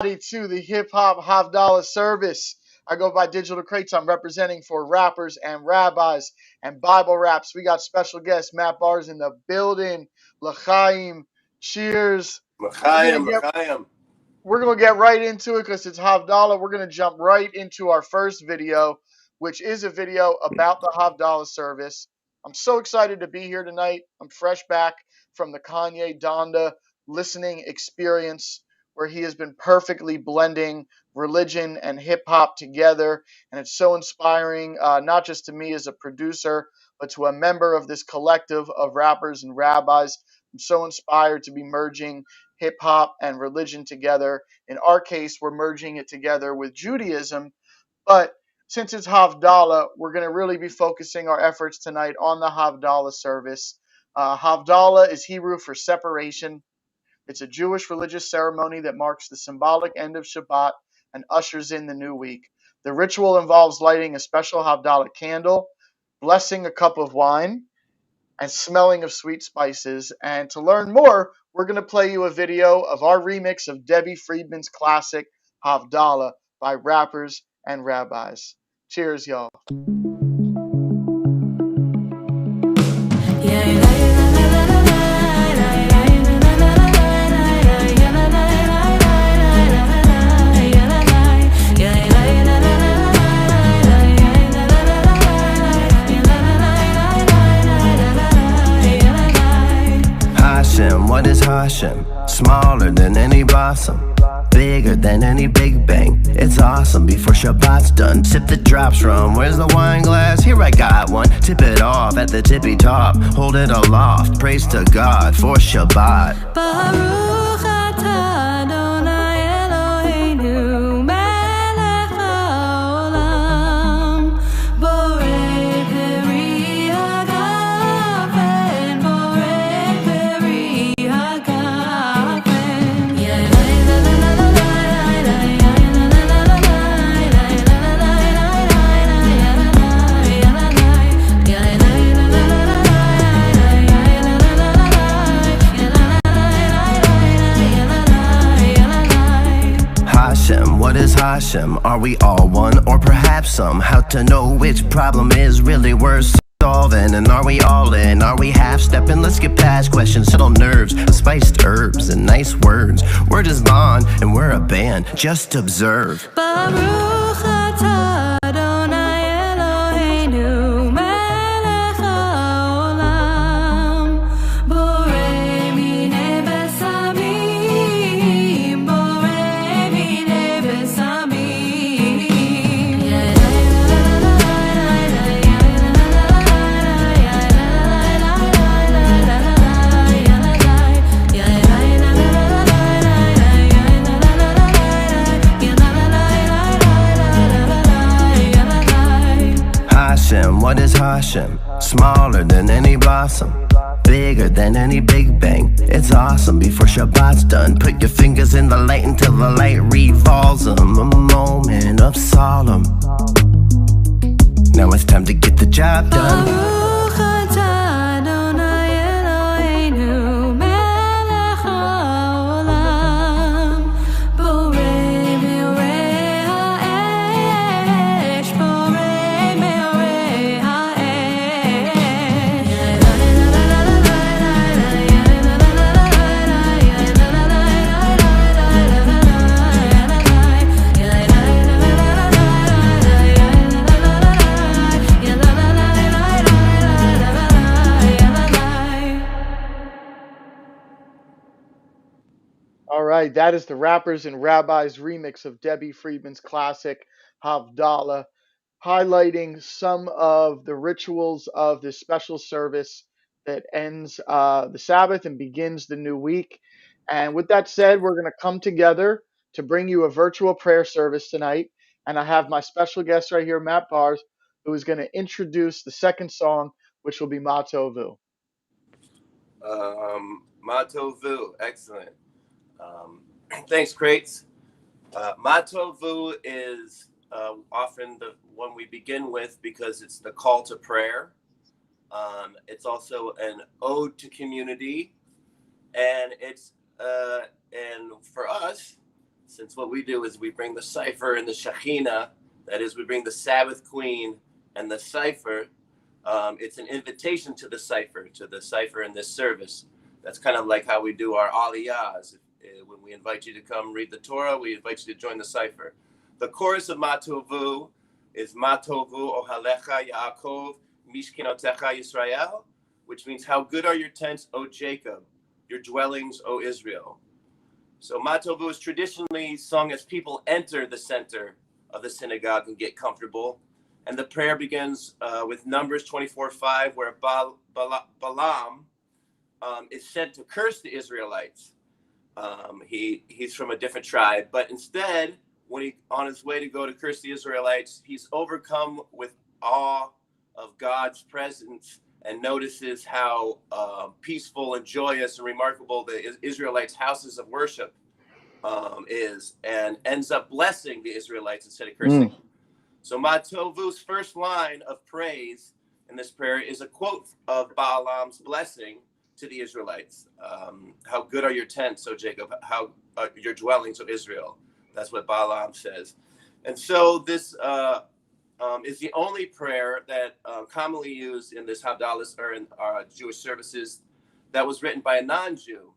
To the hip hop Havdallah service. I go by Digital Crates. I'm representing for rappers and rabbis and Bible raps. We got special guest Matt Bars in the building. L'chaim. Cheers. We're gonna L'chaim, get l'chaim. we're gonna get right into it because it's Havdallah. We're gonna jump right into our first video, which is a video about the Havdallah service. I'm so excited to be here tonight. I'm fresh back from the Kanye Donda listening experience where he has been perfectly blending religion and hip hop together. And it's so inspiring, not just to me as a producer, but to a member of this collective of rappers and rabbis. I'm so inspired to be merging hip hop and religion together. In our case, we're merging it together with Judaism. But since it's Havdalah, we're going to really be focusing our efforts tonight on the Havdalah service. Havdalah is Hebrew for separation. It's a Jewish religious ceremony that marks the symbolic end of Shabbat and ushers in the new week. The ritual involves lighting a special Havdalah candle, blessing a cup of wine, and smelling of sweet spices. And to learn more, we're going to play you a video of our remix of Debbie Friedman's classic Havdalah by rappers and rabbis. Cheers, y'all. What is Hashem? Smaller than any blossom, bigger than any Big Bang. It's awesome before Shabbat's done. Sip the drops from, where's the wine glass? Here I got one. Tip it off at the tippy top. Hold it aloft. Praise to God for Shabbat. Baruch atah Adonai Eloheinu melech haolam borei peri hagafen borei peri hagafen. What is Hashem? Are we all one, or perhaps some? How to know which problem is really worth solving? And are we all in? Are we half-stepping? Let's get past questions, settle nerves, spiced herbs and nice words. We're just bond and we're a band. Just observe. Baruch atah Adonai Eloheinu melech haolam borei minei besamim borei minei besamim. Hashem, what is Hashem? Smaller than any blossom, bigger than any Big Bang. It's awesome before Shabbat's done. Put your fingers in the light until the light revolves them. A moment of solemn. Now it's time to get the job done. Baruch atah Adonai Eloheinu melech haolam borei meorei ha'esh borei meorei All right, that is the Rappers and Rabbis remix of Debbie Friedman's classic Havdalah, highlighting some of the rituals of this special service that ends the Sabbath and begins the new week. And with that said, we're going to come together to bring you a virtual prayer service tonight. And I have my special guest right here, Matt Bars, who is going to introduce the second song, which will be Ma Tovu. Ma Tovu, excellent. Thanks, Crates. Ma Tovu is often the one we begin with because it's the call to prayer. It's also an ode to community, and it's and for us, since what we do is we bring the Cypher and the Shekhinah, that is, we bring the Sabbath Queen and the Cypher, it's an invitation to the Cypher in this service. That's kind of like how we do our aliyahs. When we invite you to come read the Torah, we invite you to join the Cypher. The chorus of Matovu is Matovu Ohalecha Yaakov Mishkinotecha Yisrael, which means how good are your tents, O Jacob, your dwellings, O Israel. So Matovu is traditionally sung as people enter the center of the synagogue and get comfortable. And the prayer begins with Numbers 24:5, where Balaam is sent to curse the Israelites. He's from a different tribe, but instead, when he on his way to go to curse the Israelites, he's overcome with awe of God's presence and notices how peaceful and joyous and remarkable the Israelites' houses of worship is, and ends up blessing the Israelites instead of cursing. So Matovu's first line of praise in this prayer is a quote of Balaam's blessing to the Israelites. How good are your tents, O Jacob, how your dwellings, O Israel. That's what Balaam says. And so this is the only prayer that commonly used in this Havdallah or in Jewish services that was written by a non-Jew.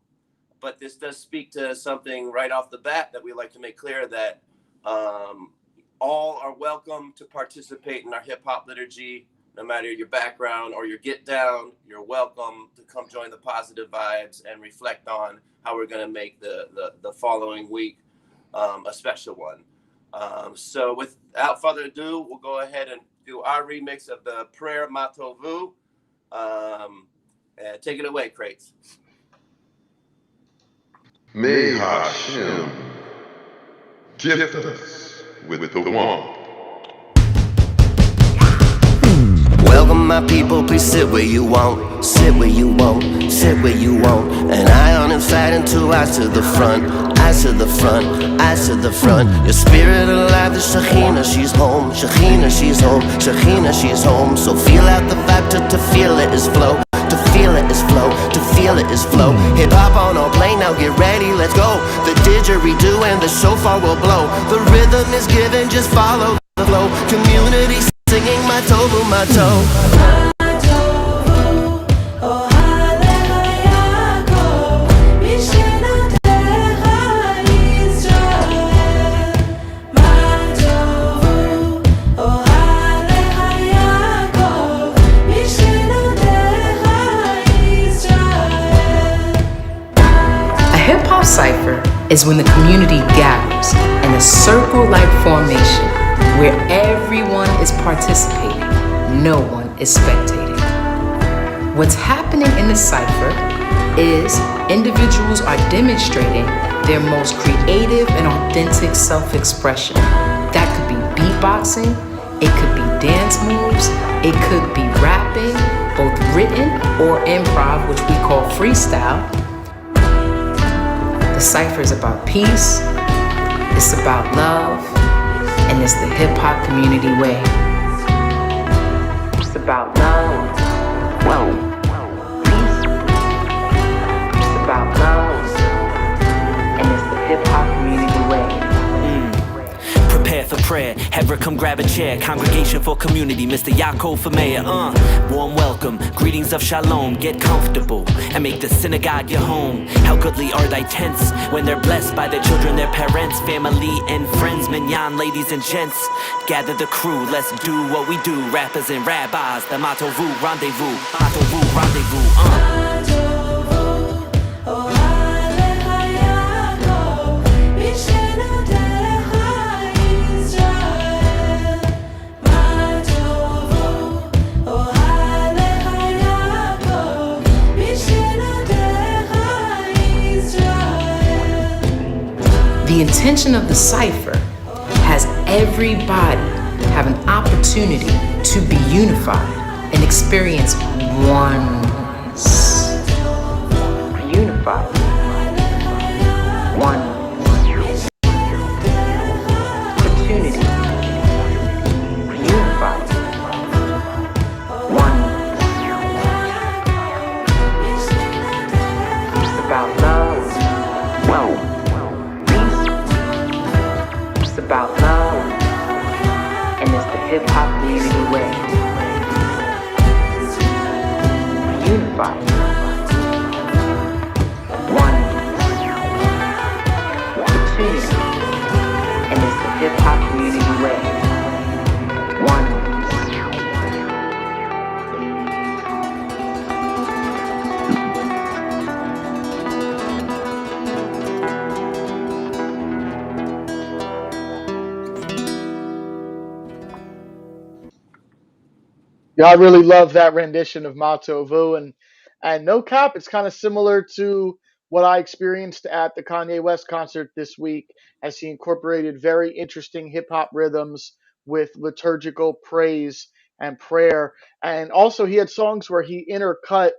But this does speak to something right off the bat that we like to make clear, that all are welcome to participate in our hip hop liturgy. No matter your background or your get down, you're welcome to come join the positive vibes and reflect on how we're going to make the following week a special one. So without further ado, we'll go ahead and do our remix of the prayer Matovu. Take it away, Crates. May Hashem gift us with the warmth. Welcome my people, please sit where you want. Sit where you want, sit where you want. An eye on inside and two eyes to the front. Eyes to the front, eyes to the front. Your spirit alive, the Shekhinah, she's home. Shekhinah, she's home. Shekhinah, she's home. So feel out the vibe to feel it is flow. To feel it is flow, to feel it is flow. Hip hop on play, now get ready, let's go. The didgeridoo and the shofar will blow. The rhythm is given, just follow the flow. Community singing Matovu, Mato. Cypher is when the community gathers in a circle-like formation where everyone is participating, no one is spectating. What's happening in the Cypher is individuals are demonstrating their most creative and authentic self-expression. That could be beatboxing, it could be dance moves, it could be rapping, both written or improv, which we call freestyle. The Cypher is about peace, it's about love, and it's the hip-hop community way. It's about love, peace, it's about love, and it's the hip-hop community way. Prepare for prayer, ever come grab a chair. Congregation for community, Mr. Yaakov for mayor. Warm welcome, greetings of shalom. Get comfortable and make the synagogue your home. How goodly are thy tents when they're blessed by their children, their parents, family and friends. Minyan, ladies and gents, gather the crew, let's do what we do. Rappers and rabbis, the Matovu rendezvous. Matovu rendezvous, The intention of the Cypher has everybody have an opportunity to be unified and experience oneness. Unified. One. Opportunity. Unified. One. It's about love. hip hop community way. Unified. One. Two. And it's the hip hop community way. One. Yeah, I really love that rendition of Mato Vu, and no cap, it's kind of similar to what I experienced at the Kanye West concert this week, as he incorporated very interesting hip hop rhythms with liturgical praise and prayer, and also he had songs where he intercut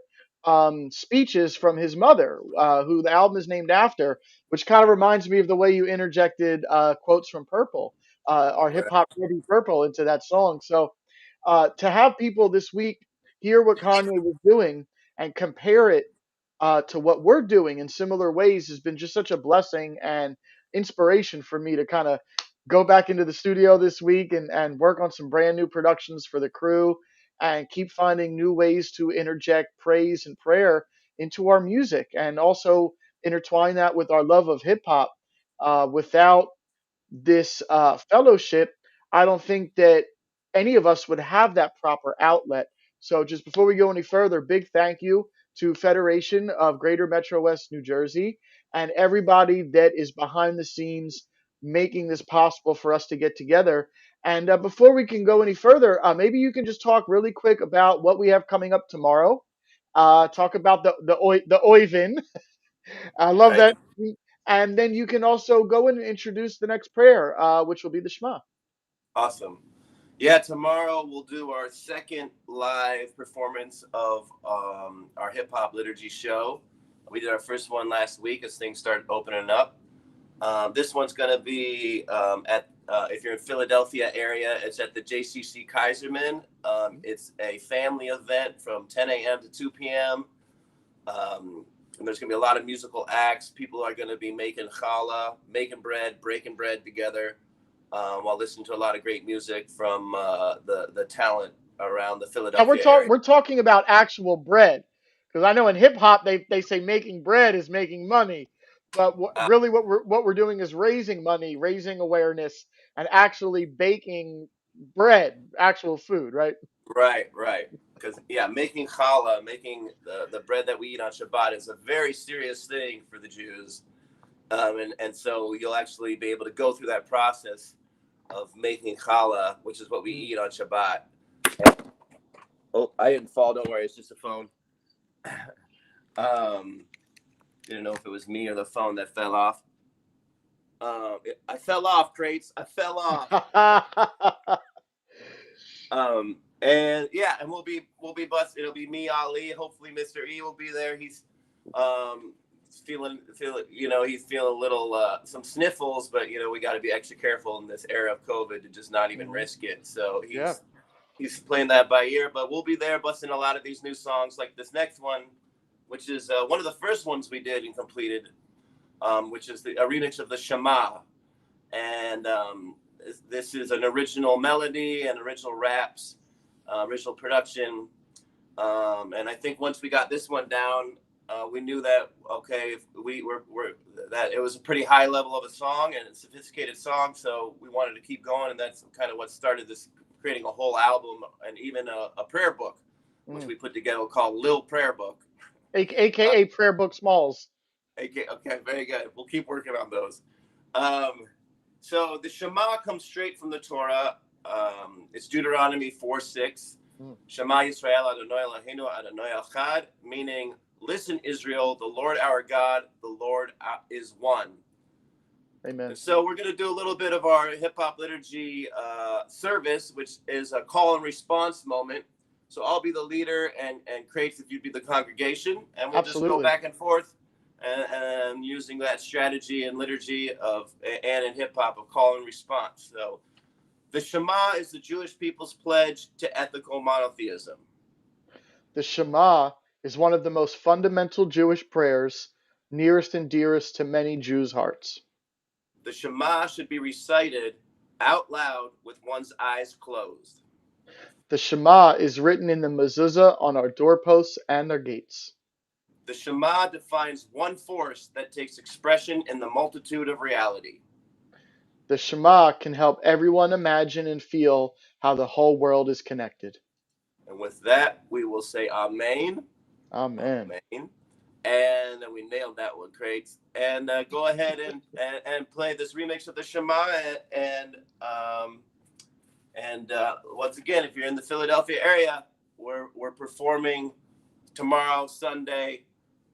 speeches from his mother, who the album is named after, which kind of reminds me of the way you interjected quotes from Purple, our hip Right. hop Purple into that song. So to have people this week hear what Kanye was doing and compare it to what we're doing in similar ways has been just such a blessing and inspiration for me to kind of go back into the studio this week and work on some brand new productions for the crew and keep finding new ways to interject praise and prayer into our music and also intertwine that with our love of hip hop. Without this fellowship, I don't think that any of us would have that proper outlet. So, just before we go any further, big thank you to Federation of Greater Metro West New Jersey and everybody that is behind the scenes making this possible for us to get together. And before we can go any further, maybe you can just talk really quick about what we have coming up tomorrow. Talk about the Oivin. I love Right. that. And then you can also go in and introduce the next prayer, which will be the Shema. Awesome. Yeah, tomorrow we'll do our second live performance of our hip hop liturgy show. We did our first one last week as things started opening up. This one's going to be at, if you're in Philadelphia area, it's at the JCC Kaiserman. It's a family event from 10 a.m. to 2 p.m. And there's going to be a lot of musical acts. People are going to be making challah, making bread, breaking bread together, while listening to a lot of great music from the talent around the And Philadelphia area. we're talking about actual bread, because I know in hip hop they say making bread is making money, but really what we're doing is raising money, raising awareness, and actually baking bread, actual food, right? Right, right. Because yeah, making challah, making the bread that we eat on Shabbat is a very serious thing for the Jews, and so you'll actually be able to go through that process of making challah, which is what we eat on Shabbat. Oh, I didn't fall. Don't worry, it's just a phone. Didn't know if it was me or the phone that fell off. I fell off, Crates. I fell off. And yeah, and we'll be busted. It'll be me, Ali. Hopefully, Mr. E will be there. He's feeling he's feeling a little some sniffles, but we got to be extra careful in this era of COVID to just not even risk it. So he's playing that by ear, but we'll be there busting a lot of these new songs, like this next one, which is one of the first ones we did and completed, which is a remix of the Shema, and this is an original melody and original raps, original production, and I think once we got this one down, we knew that that it was a pretty high level of a song and a sophisticated song, so we wanted to keep going, and that's kind of what started this, creating a whole album and even a prayer book, which we put together called Lil Prayer Book, AKA Prayer Book Smalls. Okay, very good. We'll keep working on those. So the Shema comes straight from the Torah. It's Deuteronomy 4:6. Shema Yisrael Adonai Eloheinu Adonai Echad, meaning, listen, Israel, the Lord our God, the Lord is one. Amen. And so we're going to do a little bit of our hip hop liturgy service, which is a call and response moment. So I'll be the leader, and Crates, if you'd be the congregation, and we'll just go back and forth. And using that strategy in liturgy and in hip hop of call and response. So the Shema is the Jewish people's pledge to ethical monotheism. The Shema is one of the most fundamental Jewish prayers, nearest and dearest to many Jews' hearts. The Shema should be recited out loud with one's eyes closed. The Shema is written in the mezuzah on our doorposts and our gates. The Shema defines one force that takes expression in the multitude of reality. The Shema can help everyone imagine and feel how the whole world is connected. And with that, we will say Amen. Amen. Amen. And we nailed that one, Craig. And go ahead and play this remix of the Shema. And once again, if you're in the Philadelphia area, we're performing tomorrow, Sunday,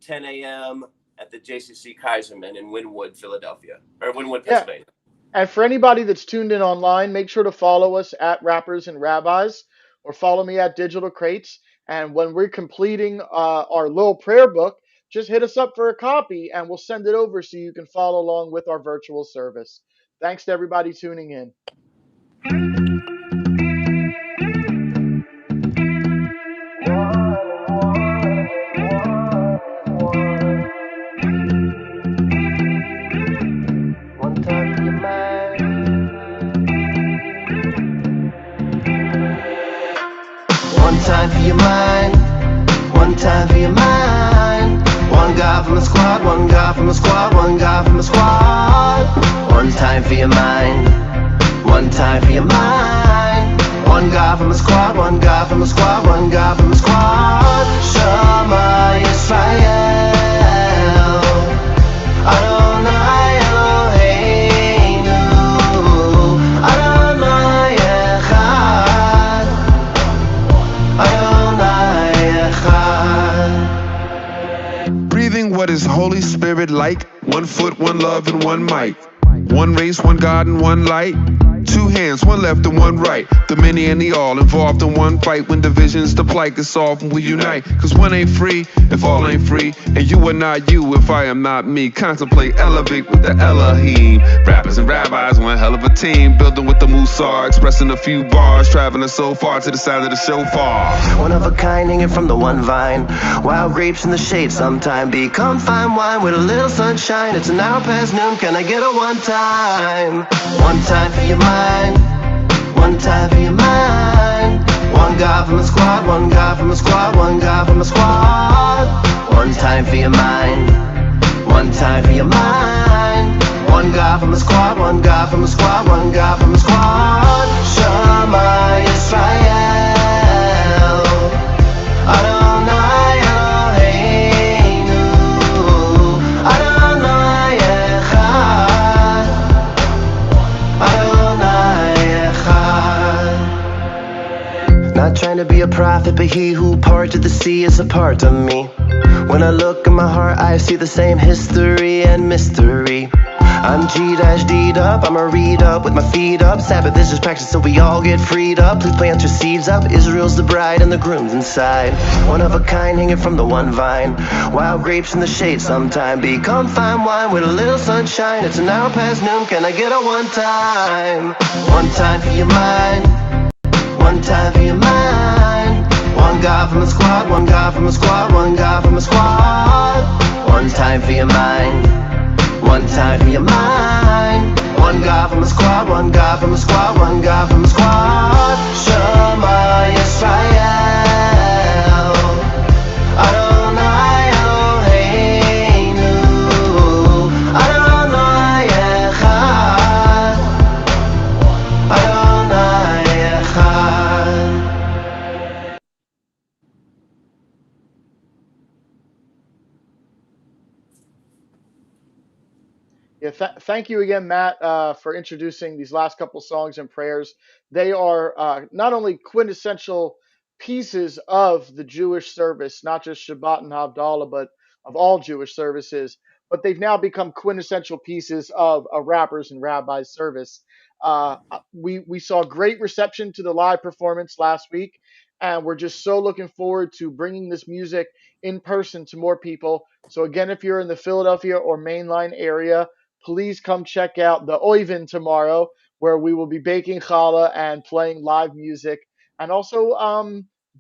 10 a.m. at the JCC Kaiserman in Wynwood, Philadelphia, or Wynwood, Pennsylvania. And for anybody that's tuned in online, make sure to follow us at Rappers and Rabbis, or follow me at Digital Crates. And when we're completing our little prayer book, just hit us up for a copy and we'll send it over so you can follow along with our virtual service. Thanks to everybody tuning in. One time for your mind, one time for your mind. One guy from the squad, one guy from the squad, one guy from the squad. One time for your mind, one time for your mind. One guy from the squad, one guy from the squad, one guy from the squad. Shema Yisrael, Adonai Eloheinu, Adonai Echad, Adonai Echad. Breathing what is Holy Spirit like? 1 foot, 1 love, and 1 mic. 1 race, 1 God, and 1 light. 2 hands, 1 left and 1 right. The many and the all involved in one fight. When divisions the plight gets solved and we unite. Cause one ain't free if all ain't free. And you are not you if I am not me. Contemplate, elevate with the Elohim. Rappers and rabbis, one hell of a team. Building with the Musar, expressing a few bars. Traveling so far to the side of the shofar. One of a kind hanging from the one vine. Wild grapes in the shade sometime become fine wine with a little sunshine. It's an hour past noon, can I get a one time? One time for your mind, one time for your mind. One guy from the squad, one guy from the squad, one guy from the squad. One time for your mind, one time for your mind. One guy from the squad, one guy from the squad, one guy from the squad. Shema Yisrael, Adonai Eloheinu, Adonai Echad, Adonai Echad. Not trying to be a prophet, but he who parted the sea is a part of me. When I look in my heart, I see the same history and mystery. I'm G-D'd up, I'ma read up with my feet up. Sabbath is just practice so we all get freed up. Please plant your seeds up, Israel's the bride and the groom's inside. One of a kind hanging from the one vine. Wild grapes in the shade sometime become fine wine with a little sunshine. It's an hour past noon, can I get a one time? One time for your mind, one time for your mind. One guy from the squad, one guy from the squad, one guy from the squad. One time for your mind, one time for your mind. One guy from the squad, one guy from the squad, one guy from the squad. Shema Yisrael, Adonai Eloheinu, Adonai Echad, Adonai Echad. Yeah, thank you again, Matt, for introducing these last couple songs and prayers. They are not only quintessential pieces of the Jewish service, not just Shabbat and Havdallah, but of all Jewish services, but they've now become quintessential pieces of a Rappers and Rabbis service. We saw great reception to the live performance last week, and we're just so looking forward to bringing this music in person to more people. So again, if you're in the Philadelphia or mainline area, please come check out the Oivin tomorrow, where we will be baking challah and playing live music, and also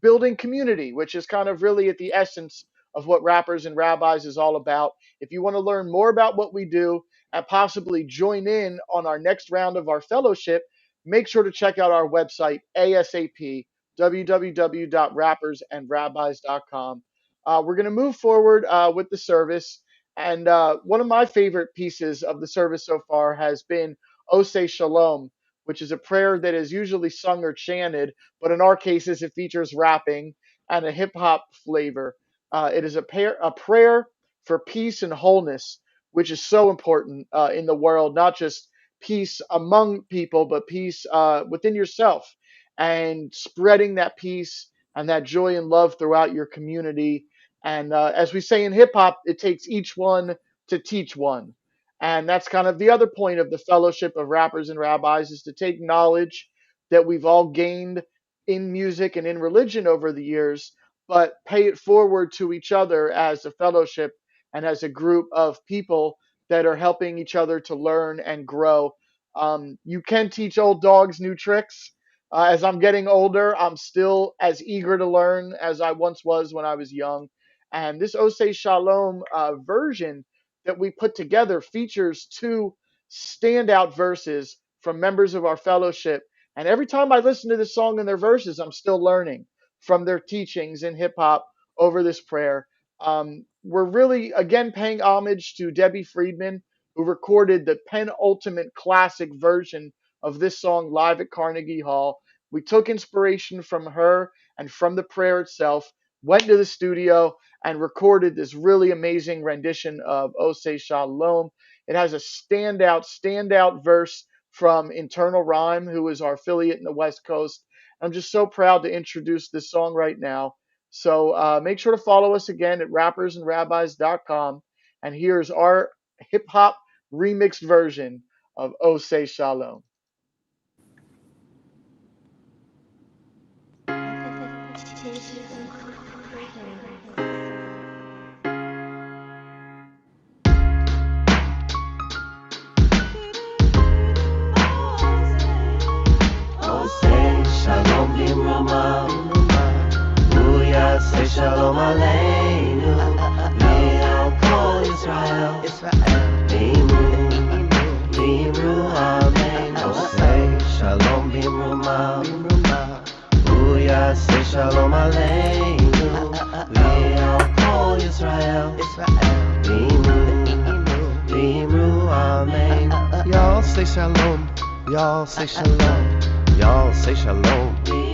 building community, which is kind of really at the essence of what Rappers and Rabbis is all about. If you want to learn more about what we do and possibly join in on our next round of our fellowship, make sure to check out our website ASAP, www.rappersandраbbis.com. We're going to move forward with the service. And one of my favorite pieces of the service so far has been Oseh Shalom, which is a prayer that is usually sung or chanted, but in our cases, it features rapping and a hip hop flavor. It is a prayer for peace and wholeness, which is so important in the world, not just peace among people, but peace within yourself, and spreading that peace and that joy and love throughout your community. And as we say in hip hop, it takes each one to teach one. And that's kind of the other point of the fellowship of rappers and rabbis, is to take knowledge that we've all gained in music and in religion over the years, but pay it forward to each other as a fellowship and as a group of people that are helping each other to learn and grow. You can teach old dogs new tricks. As I'm getting older, I'm still as eager to learn as I once was when I was young. And this Oseh Shalom version that we put together features two standout verses from members of our fellowship. And every time I listen to this song and their verses, I'm still learning from their teachings in hip hop over this prayer. We're really, again, paying homage to Debbie Friedman, who recorded the penultimate classic version of this song live at Carnegie Hall. We took inspiration from her and from the prayer itself, went to the studio, and recorded this really amazing rendition of Oseh Shalom. It has a standout verse from Internal Rhyme, who is our affiliate in the West Coast. I'm just so proud to introduce this song right now. So make sure to follow us again at rappersandrabbis.com. And here's our hip hop remixed version of Oseh Shalom. Shalom Bimroma, Booyah, say Shalom Aleinu, Le'al Kol Yisrael, Bimru, Amen. Oh, say Shalom Bimroma, Booyah, say Shalom Aleinu, Le'al Kol Yisrael, Bimru, Amen. Y'all say Shalom, y'all say Shalom. Y'all say shalom,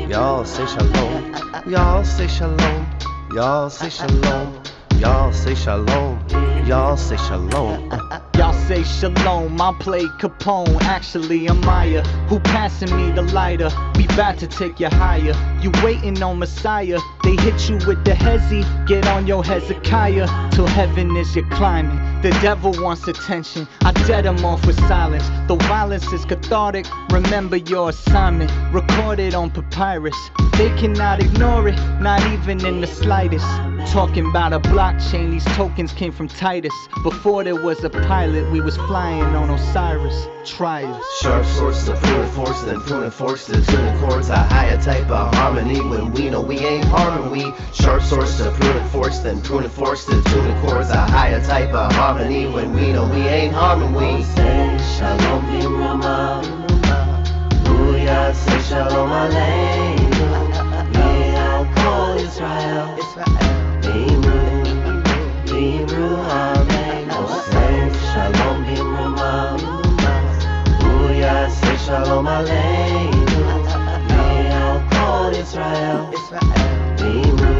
y'all say shalom, y'all say shalom, y'all say shalom, y'all say shalom, y'all say shalom. Y'all say shalom, I play Capone, actually I'm Maya. Who passing me the lighter? We bout to take you higher. You waiting on Messiah, they hit you with the hezzy. Get on your Hezekiah, till heaven is your climbing. The devil wants attention, I dead him off with silence. Though violence is cathartic, remember your assignment. Recorded on papyrus, they cannot ignore it, not even in the slightest. Talking about a blockchain, these tokens came from Titus. Before there was a pilot, we was flying on Osiris. Try it. Sharp swords to prune force, then prune force to tune chords. A higher type of harmony when we know we ain't harming we. Sharp swords to prune force, then prune force to tune chords. A higher type of harmony when we know we ain't harming we. Say Shalom Bimroma, Booyah, say Shalom Aleinu, Le'al Kol Yisrael, Bimru, Amen. Oh, say Shalom Bimroma, Booyah, say Shalom Aleinu, Le'al Kol Yisrael, Bimru,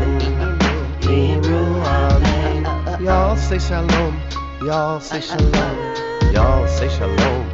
Amen. Y'all say shalom, y'all say shalom, y'all say shalom,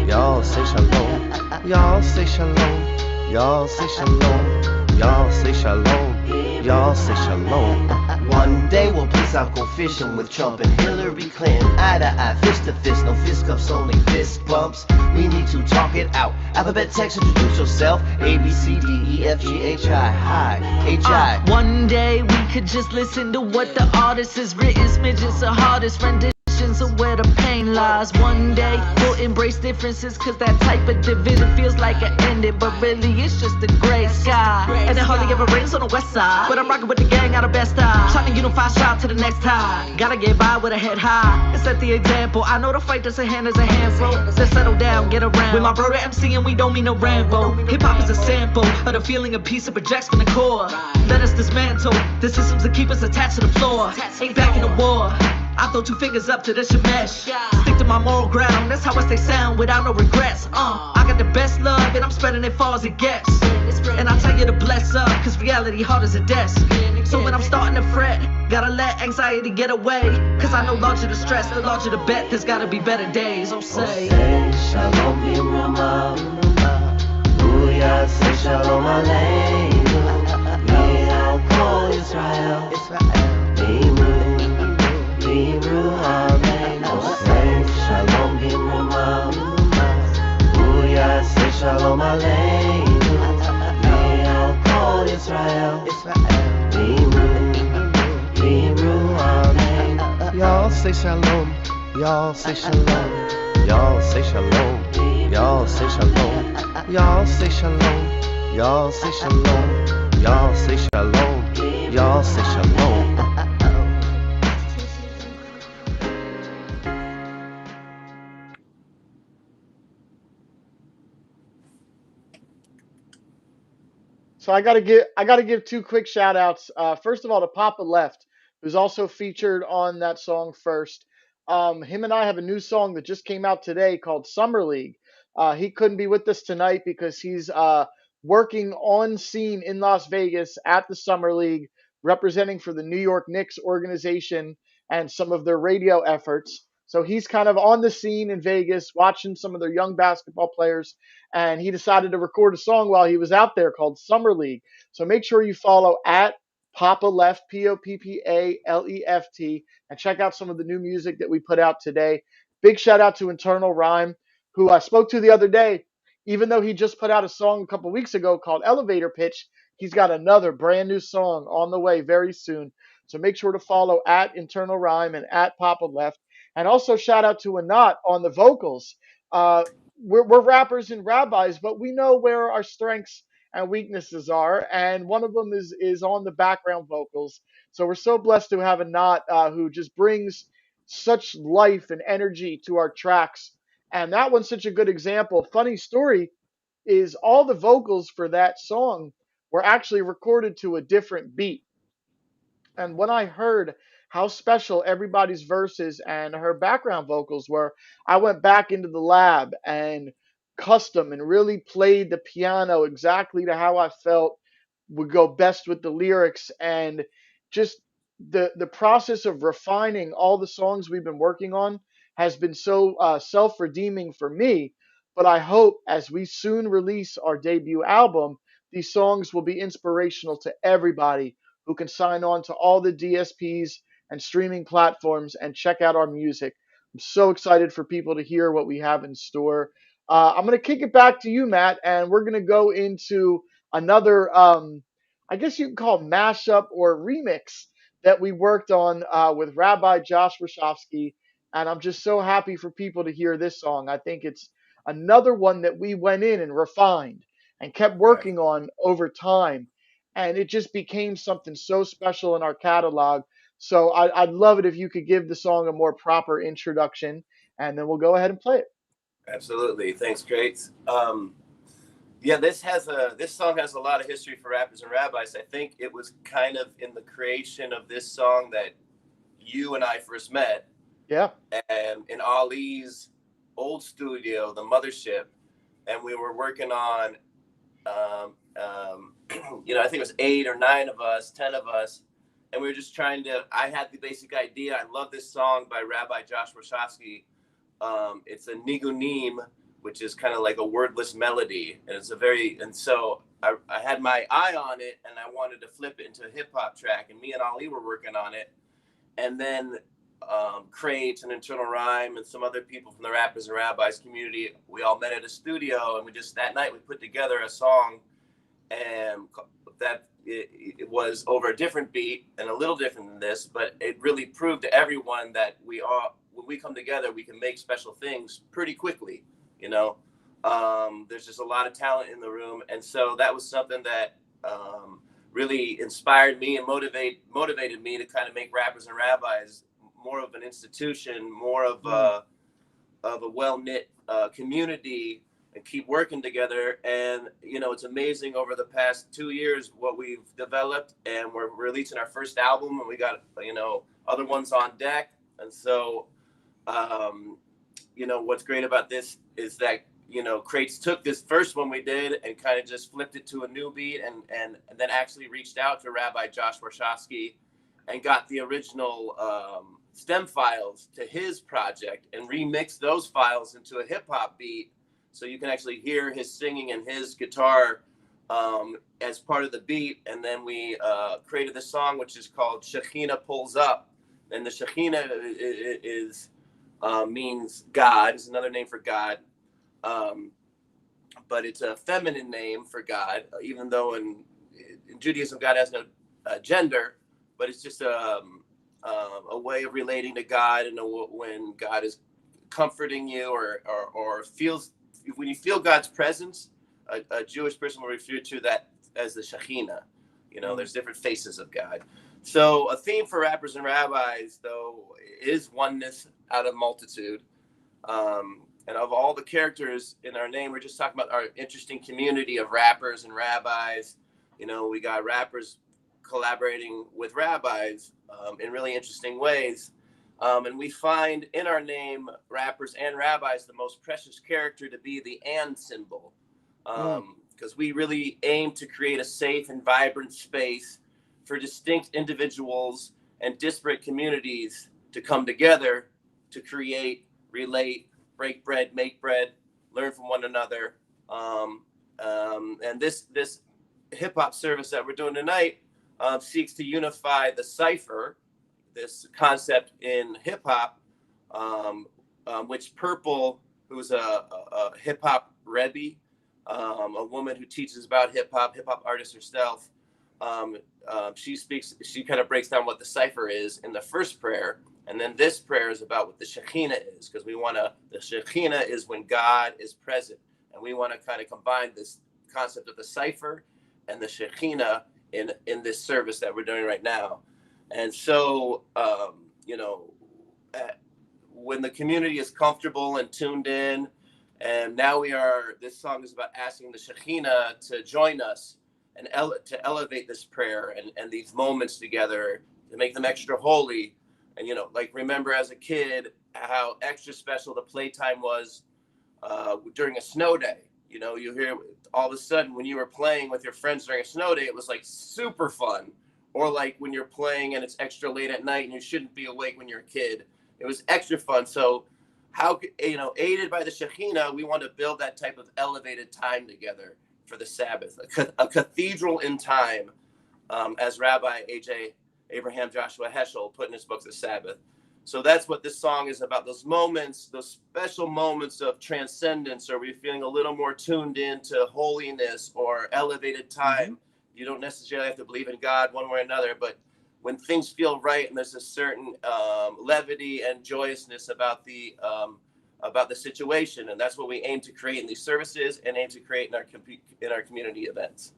y'all say shalom, y'all say shalom, y'all say shalom, y'all say shalom, y'all say shalom. One day we'll peace out, go fishing with Trump and Hillary Clinton. Eye to eye, fist to fist, no fist cuffs, only fist bumps. We need to talk it out. Alphabet text, introduce yourself. A, B, C, D, E, F, G, H, I, hi, H, I. One day we could just listen to what the artist has written. Smidges the hardest renditions lessons of where the pain lies. One day we'll embrace differences, cause that type of division feels like it ended, but really it's just a gray sky. And it hardly ever rains on the west side, but I'm rocking with the gang out of best time, trying to unify, strive to the next time. Gotta get by with a head high and set the example. I know the fight that's a hand is a handful, so settle down, get around. With my brother MC and we don't mean no Rambo. Hip-hop is a sample of the feeling of peace it projects from the core. Let us dismantle the systems that keep us attached to the floor. Ain't back in the war, I throw 2 fingers up to the Shemesh. Stick to my moral ground, that's how I stay sound without no regrets. I got the best love and I'm spreading it far as it gets. And I tell you to bless up, cause reality hard as a desk. So when I'm starting to fret, gotta let anxiety get away. Cause I know larger the stress, the larger the bet, there's gotta be better days. Oh say Shalom Bimruma, Booyah, say Shalom Aleinu, Mi'al Kol Yisrael, Bimru Amen. Oh say Shalom Bimruma, Booyah, say Shalom Aleinu, Mi'al Kol Yisrael, Bimru Amen. Y'all say Shalom, y'all say Shalom, y'all say Shalom, y'all say Shalom, y'all say Shalom, y'all say Shalom, y'all say Shalom, y'all say Shalom. So I gotta give 2 quick shout outs. First of all, to Papa Left, who's also featured on that song first. Him and I have a new song that just came out today called Summer League. He couldn't be with us tonight because he's working on scene in Las Vegas at the Summer League, representing for the New York Knicks organization and some of their radio efforts. So he's kind of on the scene in Vegas, watching some of their young basketball players, and he decided to record a song while he was out there called Summer League. So make sure you follow at Papa Left, Poppaleft, and check out some of the new music that we put out today. Big shout out to Internal Rhyme, who I spoke to the other day. Even though he just put out a song a couple weeks ago called Elevator Pitch, he's got another brand new song on the way very soon. So make sure to follow at Internal Rhyme and at Papa Left. And also shout out to Anat on the vocals. We're rappers and rabbis, but we know where our strengths and weaknesses are, and one of them is on the background vocals. So we're so blessed to have Anat who just brings such life and energy to our tracks. And that one's such a good example. Funny story is all the vocals for that song were actually recorded to a different beat. And when I heard how special everybody's verses and her background vocals were, I went back into the lab and custom and really played the piano exactly to how I felt would go best with the lyrics. And just the process of refining all the songs we've been working on has been so self-redeeming for me. But I hope as we soon release our debut album, these songs will be inspirational to everybody who can sign on to all the DSPs and streaming platforms and check out our music. I'm so excited for people to hear what we have in store. I'm going to kick it back to you, Matt, and we're going to go into another, I guess you can call it mashup or remix that we worked on with Rabbi Josh Rashofsky. And I'm just so happy for people to hear this song. I think it's another one that we went in and refined and kept working on over time. And it just became something so special in our catalog. So I'd love it if you could give the song a more proper introduction, and then we'll go ahead and play it. Absolutely. Thanks, Crates. Yeah, this song has a lot of history for rappers and rabbis. I think it was kind of in the creation of this song that you and I first met. Yeah. And in Ali's old studio, the Mothership, and we were working on, I think it was 8 or 9 of us, 10 of us, and we were just I had the basic idea. I love this song by Rabbi Josh Rashofsky. It's a nigunim, which is kind of like a wordless melody, and so I had my eye on it, and I wanted to flip it into a hip hop track, and me and Ali were working on it, and then Crates and Internal Rhyme and some other people from the Rappers and Rabbis community, we all met at a studio, and that night we put together a song, and that it was over a different beat and a little different than this, but it really proved to everyone that we when we come together, we can make special things pretty quickly. There's just a lot of talent in the room, and so that was something that really inspired me and motivated me to kind of make Rappers and Rabbis more of an institution, more of a well-knit community, and keep working together. And it's amazing over the past 2 years what we've developed, and we're releasing our first album, and we got other ones on deck. And so what's great about this is that Crates took this first one we did and kind of just flipped it to a new beat, and then actually reached out to Rabbi Josh Warshawski and got the original stem files to his project and remixed those files into a hip hop beat, so you can actually hear his singing and his guitar as part of the beat. And then we created this song which is called Shekhinah Pulls Up, and the Shekhinah is means God, is another name for God, but it's a feminine name for God, even though in Judaism God has no gender, but it's just a way of relating to God, and when God is comforting you or feels, when you feel God's presence, a Jewish person will refer to that as the Shekhinah. There's different faces of God. So a theme for Rappers and Rabbis, though, is oneness out of multitude. And of all the characters in our name, we're just talking about our interesting community of rappers and rabbis. We got rappers collaborating with rabbis in really interesting ways. And we find in our name, rappers and rabbis, the most precious character to be the and symbol. Because we really aim to create a safe and vibrant space for distinct individuals and disparate communities to come together to create, relate, break bread, make bread, learn from one another. And this hip hop service that we're doing tonight seeks to unify the Cypher, this concept in hip hop, which Purple, who's a hip hop Rebbe, a woman who teaches about hip hop artist herself, she kind of breaks down what the Cypher is in the first prayer. And then this prayer is about what the Shekhinah is, because the Shekhinah is when God is present. And we want to kind of combine this concept of the Cypher and the Shekhinah in this service that we're doing right now. And so, when the community is comfortable and tuned in, and now this song is about asking the Shekhinah to join us and to elevate this prayer and these moments together, to make them extra holy. And, remember as a kid how extra special the playtime was during a snow day. You hear all of a sudden when you were playing with your friends during a snow day, it was like super fun. Or like when you're playing and it's extra late at night and you shouldn't be awake when you're a kid. It was extra fun. So aided by the Shekhinah, we want to build that type of elevated time together for the Sabbath, a cathedral in time, as Rabbi Abraham Joshua Heschel put in his book, The Sabbath. So that's what this song is about, those moments, those special moments of transcendence, or we're feeling a little more tuned into holiness or elevated time. Mm-hmm. You don't necessarily have to believe in God one way or another, but when things feel right and there's a certain levity and joyousness about the situation, and that's what we aim to create in these services and aim to create in our community events.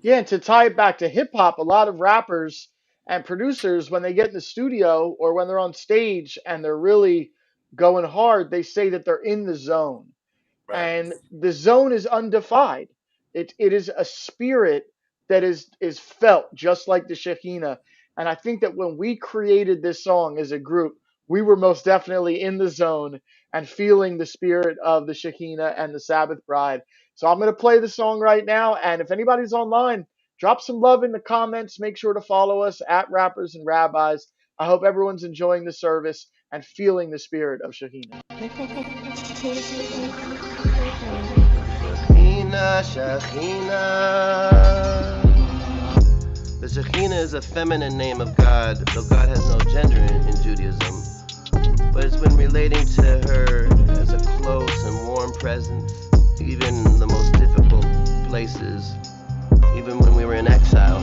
Yeah, and to tie it back to hip hop, a lot of rappers and producers, when they get in the studio or when they're on stage and they're really going hard, they say that they're in the zone. Right. And the zone is undefined. It is a spirit that is felt just like the Shekhinah. And I think that when we created this song as a group, we were most definitely in the zone and feeling the spirit of the Shekhinah and the Sabbath bride. So I'm going to play the song right now. And if anybody's online, drop some love in the comments. Make sure to follow us at Rappers and Rabbis. I hope everyone's enjoying the service and feeling the spirit of Shekhinah. Shekhinah. The Shekhinah is a feminine name of God, though God has no gender in Judaism. But it's when relating to her as a close and warm presence, even in the most difficult places, even when we were in exile.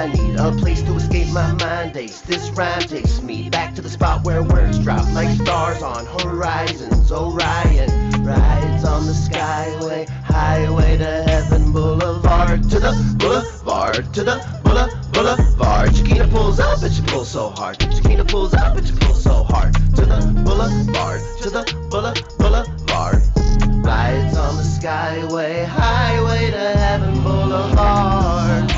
I need a place to escape my mind days. This rhyme takes me back to the spot where words drop like stars on horizons. Orion rides on the skyway, highway to heaven boulevard. To the boulevard, to the boulevard. Chiquita pulls up and she pulls so hard. Chiquita pulls up and she pulls so hard. To the boulevard, to the boulevard. Rides on the skyway, highway to heaven boulevard.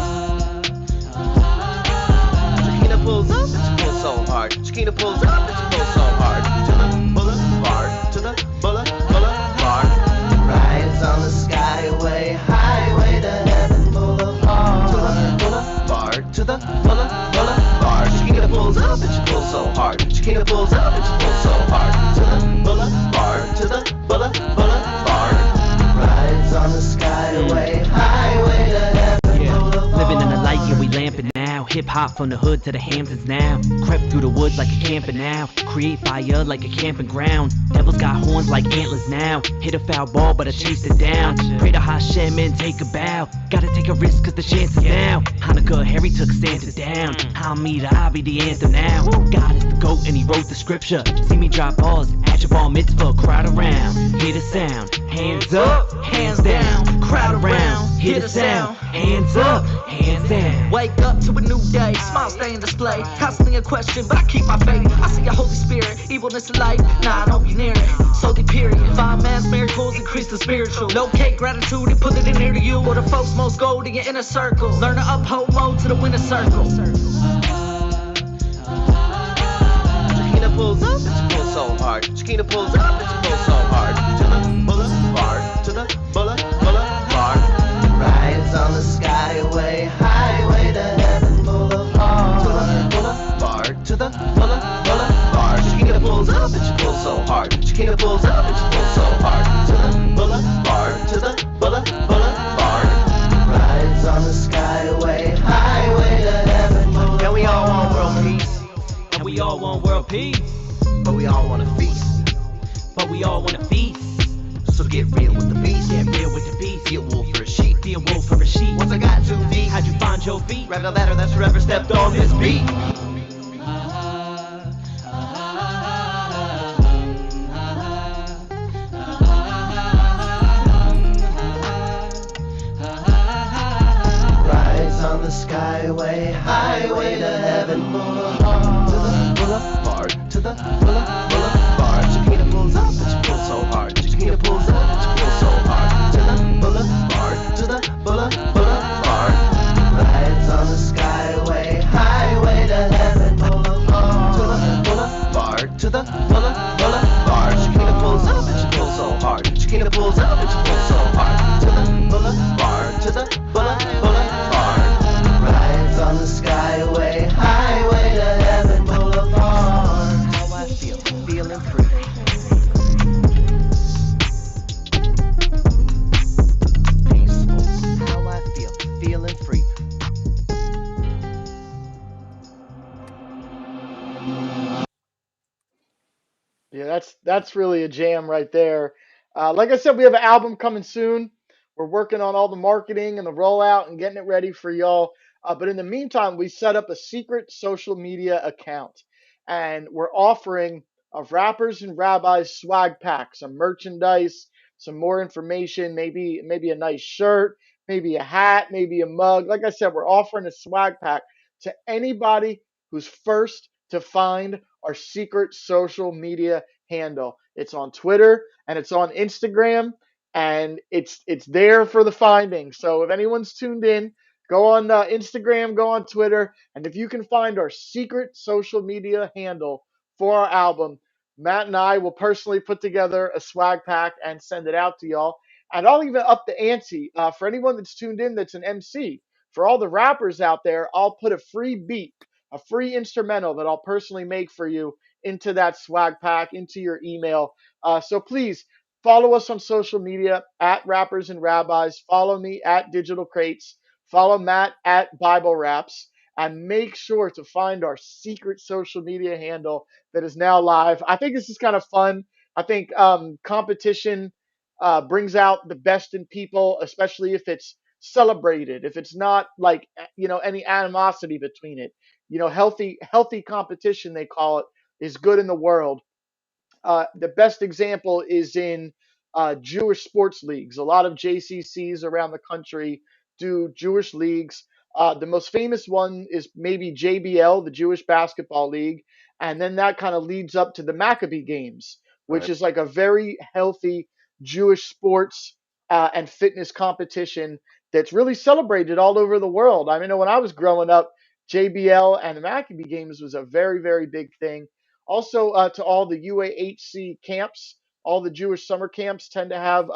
Chiquita pulls up and she pulls so hard. Chiquita pulls up and she pulls so hard. To the boulevard, to the boulevard. Rides on the skyway, highway to heaven boulevard. To the boulevard, to the boulevard. Chiquita pulls up and she pulls so hard. Chiquita pulls up and she pulls so hard. To the boulevard, to the boulevard. Rides on the skyway, highway to heaven boulevard. Living in the light, yeah, we lamping now. Hip hop from the hood to the Hamptons now. Crept through the woods like a camper now. Create fire like a camping ground. Devils got horns like antlers now. Hit a foul ball, but I chased it down. Pray to Hashem and take a bow. Gotta take a risk, cause the chances now. Hanukkah, Harry took Santa down. Hamida, I be the anthem now. God is the GOAT and he wrote the scripture. See me drop balls at your bar mitzvah. Crowd around, hear the sound. Hands up, hands down. Crowd around, hear the sound. Hands up, hands down. Wake up to a new day, smile stay in display. Constantly a question, but I keep my faith. I see a Holy Spirit, evilness and light. Nah, I don't be near it. So the period. 5 man's miracles increase the spiritual. Locate gratitude and put it in near to you. Or the folks most gold in your inner circle. Learn to uphold mode to the winner circle. Chiquita pulls up and she pulls so hard. Chiquita pulls up and she pulls so hard. To the boulevard, to the boulevard. Rides on the skyway, highway to heaven boulevard. To the boulevard, to the boulevard. Chiquita pulls up and she pulls so hard. Chiquita pulls up and she pulls so hard. To the boulevard, to the boulevard. Rides on the skyway, highway to heaven boulevard. And we all want world peace. And we all want world peace. But we all want to feast. But we all want to feast. So get real with the beast. Get real with the beast. Be a wolf for a sheep. Be a wolf for a sheep. Once I got too deep, How'd you find your feet? grabbed a ladder that's forever stepped on this beat. Rides on the skyway, highway to heaven boulevard. To the boulevard, to the boulevard. Chiquita pulls up and she pulls so hard. Chiquita pulls up and she pulls so hard. To the boulevard, to the boulevard. Rides on the skyway, highway to heaven boulevard. To the boulevard, to the boulevard. Chiquita pulls up and she pulls so hard. Chiquita pulls up and she pulls so hard. To the boulevard, to the boulevard. Rides on the skyway, highway to heaven boulevard. How I feel, feeling free. Peaceful. How I feel, feeling free. Yeah, that's really a jam right there. Like I said, we have an album coming soon. We're working on all the marketing and the rollout and getting it ready for y'all. But in the meantime, we set up a secret social media account, and we're offering a Rappers and Rabbis swag pack, some merchandise, some more information, maybe a nice shirt, maybe a hat, maybe a mug. Like I said, we're offering a swag pack to anybody who's first to find our secret social media handle. It's on Twitter and it's on Instagram, and it's there for the finding. So if anyone's tuned in, go on Instagram, go on Twitter, and if you can find our secret social media handle for our album, Matt and I will personally put together a swag pack and send it out to y'all. And I'll even up the ante for anyone that's tuned in that's an MC. For all the rappers out there, I'll put a free beat, a free instrumental that I'll personally make for you into that swag pack, into your email. So please follow us on social media at Rappers and Rabbis. Follow me at Digital Crates. Follow Matt at Bible Raps. And make sure to find our secret social media handle that is now live. I think this is kind of fun. I think competition brings out the best in people, especially if it's celebrated, if it's not like, any animosity between it. Healthy competition, they call it, is good in the world. The best example is in Jewish sports leagues. A lot of JCCs around the country do Jewish leagues. The most famous one is maybe JBL, the Jewish Basketball League, and then that kind of leads up to the Maccabee Games, which Right. is like a very healthy Jewish sports and fitness competition that's really celebrated all over the world. I mean, when I was growing up, JBL and the Maccabee Games was a very, very big thing. Also, to all the UAHC camps, all the Jewish summer camps tend to have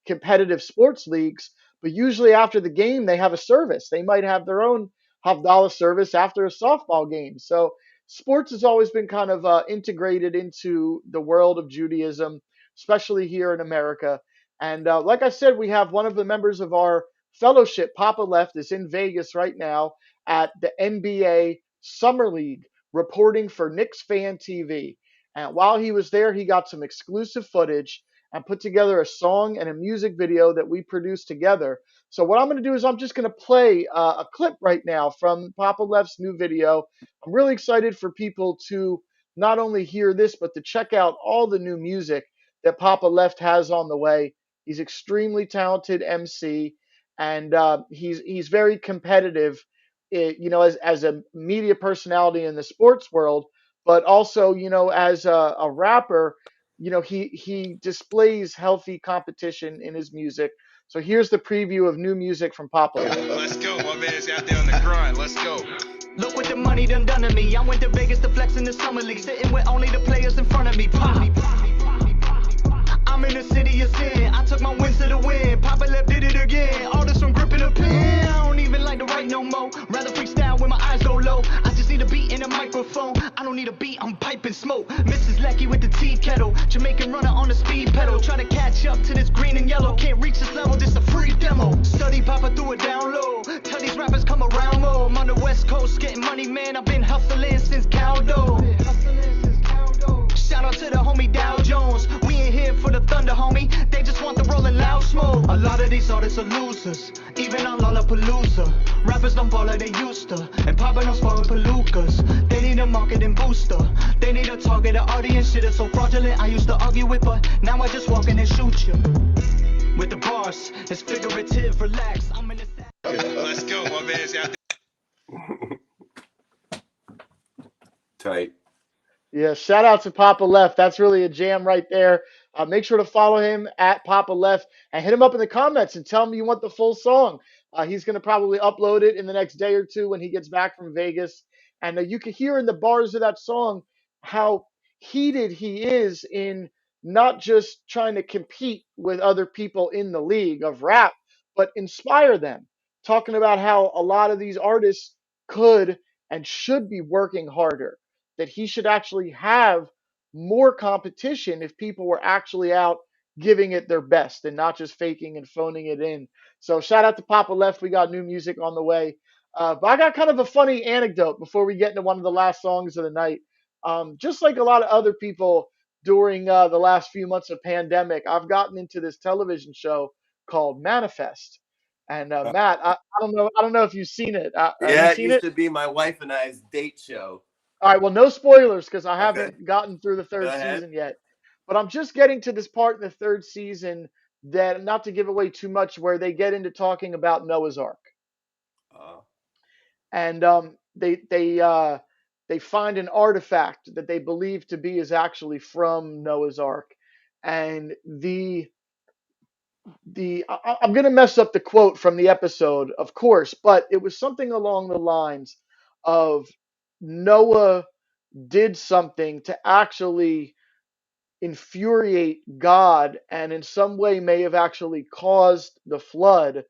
competitive sports leagues, but usually after the game, they have a service. They might have their own Havdallah service after a softball game. So sports has always been kind of integrated into the world of Judaism, especially here in America. And like I said, we have one of the members of our fellowship, Papa Left, is in Vegas right now at the NBA Summer League reporting for Knicks Fan TV. And while he was there, he got some exclusive footage and put together a song and a music video that we produced together. So what I'm going to do is I'm just going to play a clip right now from Papa Left's new video. I'm really excited for people to not only hear this, but to check out all the new music that Papa Left has on the way. He's extremely talented MC, and he's very competitive, as a media personality in the sports world, but also, as a rapper, he displays healthy competition in his music. So here's the preview of new music from Papa. Let's go, my man's out there on the grind. Let's go. Look what the money done to me. I went to Vegas to flex in the summer league, sitting with only the players in front of me. Pop. I'm in the city of sin. I took my wins to the win. Papa Left did it again. All this from gripping a pen. I don't even like to write no more. Rather freestyle when my eyes go low. I just need a beat and a microphone. I don't need a beat, I'm piping smoke. Mrs. Lecky with the tea kettle. Jamaican runner on the speed pedal. Try to catch up to this green and yellow. Can't reach this level, this a free demo. Study Papa threw it down low. Tell these rappers come around more. I'm on the west coast getting money, man. I've been hustling since Caldo. Shout out to the homie Dow Jones. We ain't here for the thunder, homie. They just want the rolling loud smoke. A lot of these artists are losers, even on Lollapalooza. Rappers don't ball like they used to, and Papa don't spar with palookas. They need a marketing booster. They need a target audience. Shit is so fraudulent. I used to argue with, but now I just walk in and shoot you. With the bars, it's figurative. Relax, I'm in the. Let's go, my man's out there. Tight. Yeah, shout out to Papa Left. That's really a jam right there. Make sure to follow him at Papa Left and hit him up in the comments and tell him you want the full song. He's going to probably upload it in the next day or two when he gets back from Vegas. And you can hear in the bars of that song how heated he is in not just trying to compete with other people in the league of rap, but inspire them. Talking about how a lot of these artists could and should be working harder, that he should actually have more competition if people were actually out giving it their best and not just faking and phoning it in. So shout out to Papa Left. We got new music on the way. But I got kind of a funny anecdote before we get into one of the last songs of the night. Just like a lot of other people during the last few months of pandemic, I've gotten into this television show called Manifest. And Matt, I don't know if you've seen it. Have Yeah, you it seen used it? to be my wife and I's date show. All right, well, no spoilers because I Okay, haven't gotten through the go third ahead. season yet. But I'm just getting to this part in the third season that, not to give away too much, where they get into talking about Noah's Ark, Uh, and they find an artifact that they believe to be is actually from Noah's Ark, and I'm gonna mess up the quote from the episode, of course, but it was something along the lines of Noah did something to actually infuriate God and in some way may have actually caused the flood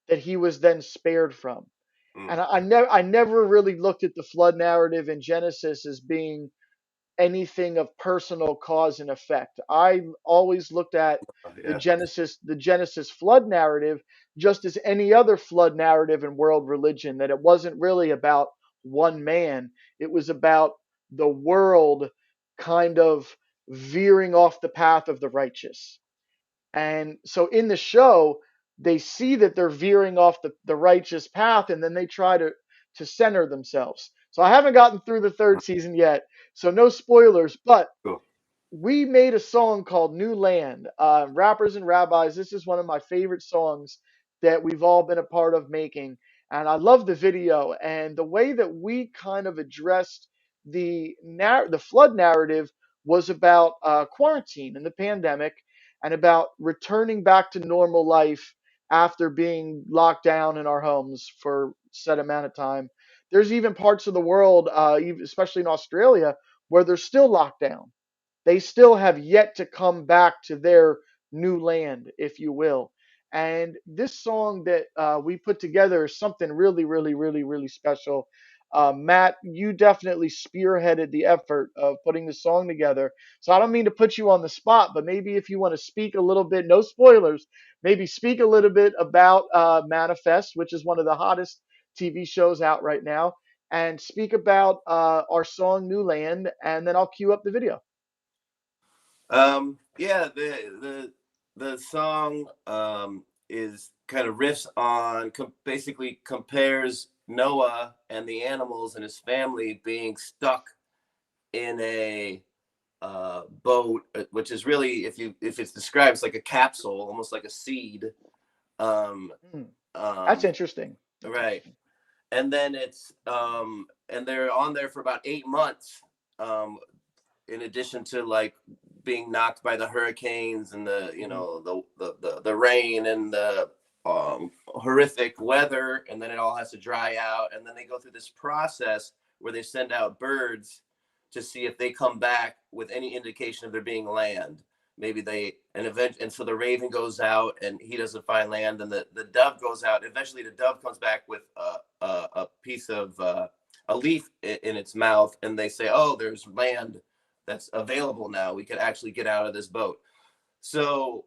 that he was then spared from. mm, And I never really looked at the flood narrative in Genesis as being anything of personal cause and effect. I always looked at yeah. The Genesis flood narrative just as any other flood narrative in world religion, that it wasn't really about one man. It was about the world kind of veering off the path of the righteous. And so in the show, they see that they're veering off the righteous path, and then they try to center themselves. So I haven't gotten through the third season yet, so no spoilers. But Cool. we made a song called New Land. Rappers and Rabbis. This is one of my favorite songs that we've all been a part of making. And I love the video and the way that we kind of addressed the flood narrative was about quarantine and the pandemic and about returning back to normal life after being locked down in our homes for a set amount of time. There's even parts of the world, especially in Australia, where they're still locked down. They still have yet to come back to their new land, if you will. And this song that we put together is something really, really, really, really special. Matt, you definitely spearheaded the effort of putting the song together. So I don't mean to put you on the spot, but maybe if you want to speak a little bit, no spoilers, maybe speak a little bit about Manifest, which is one of the hottest TV shows out right now, and speak about our song New Land, and then I'll cue up the video. Yeah, the song is kind of riffs on basically compares Noah and the animals and his family being stuck in a boat, which is really, if it's described, it's like a capsule, almost like a seed. That's interesting. Right. Interesting. And then it's and they're on there for about 8 months, in addition to like being knocked by the hurricanes and the, you know, the rain and the horrific weather, and then it all has to dry out, and then they go through this process where they send out birds to see if they come back with any indication of there being land. Maybe and so the raven goes out and he doesn't find land, and the dove goes out. Eventually the dove comes back with a piece of a leaf in its mouth, and they say, oh, there's land that's available now. We could actually get out of this boat. So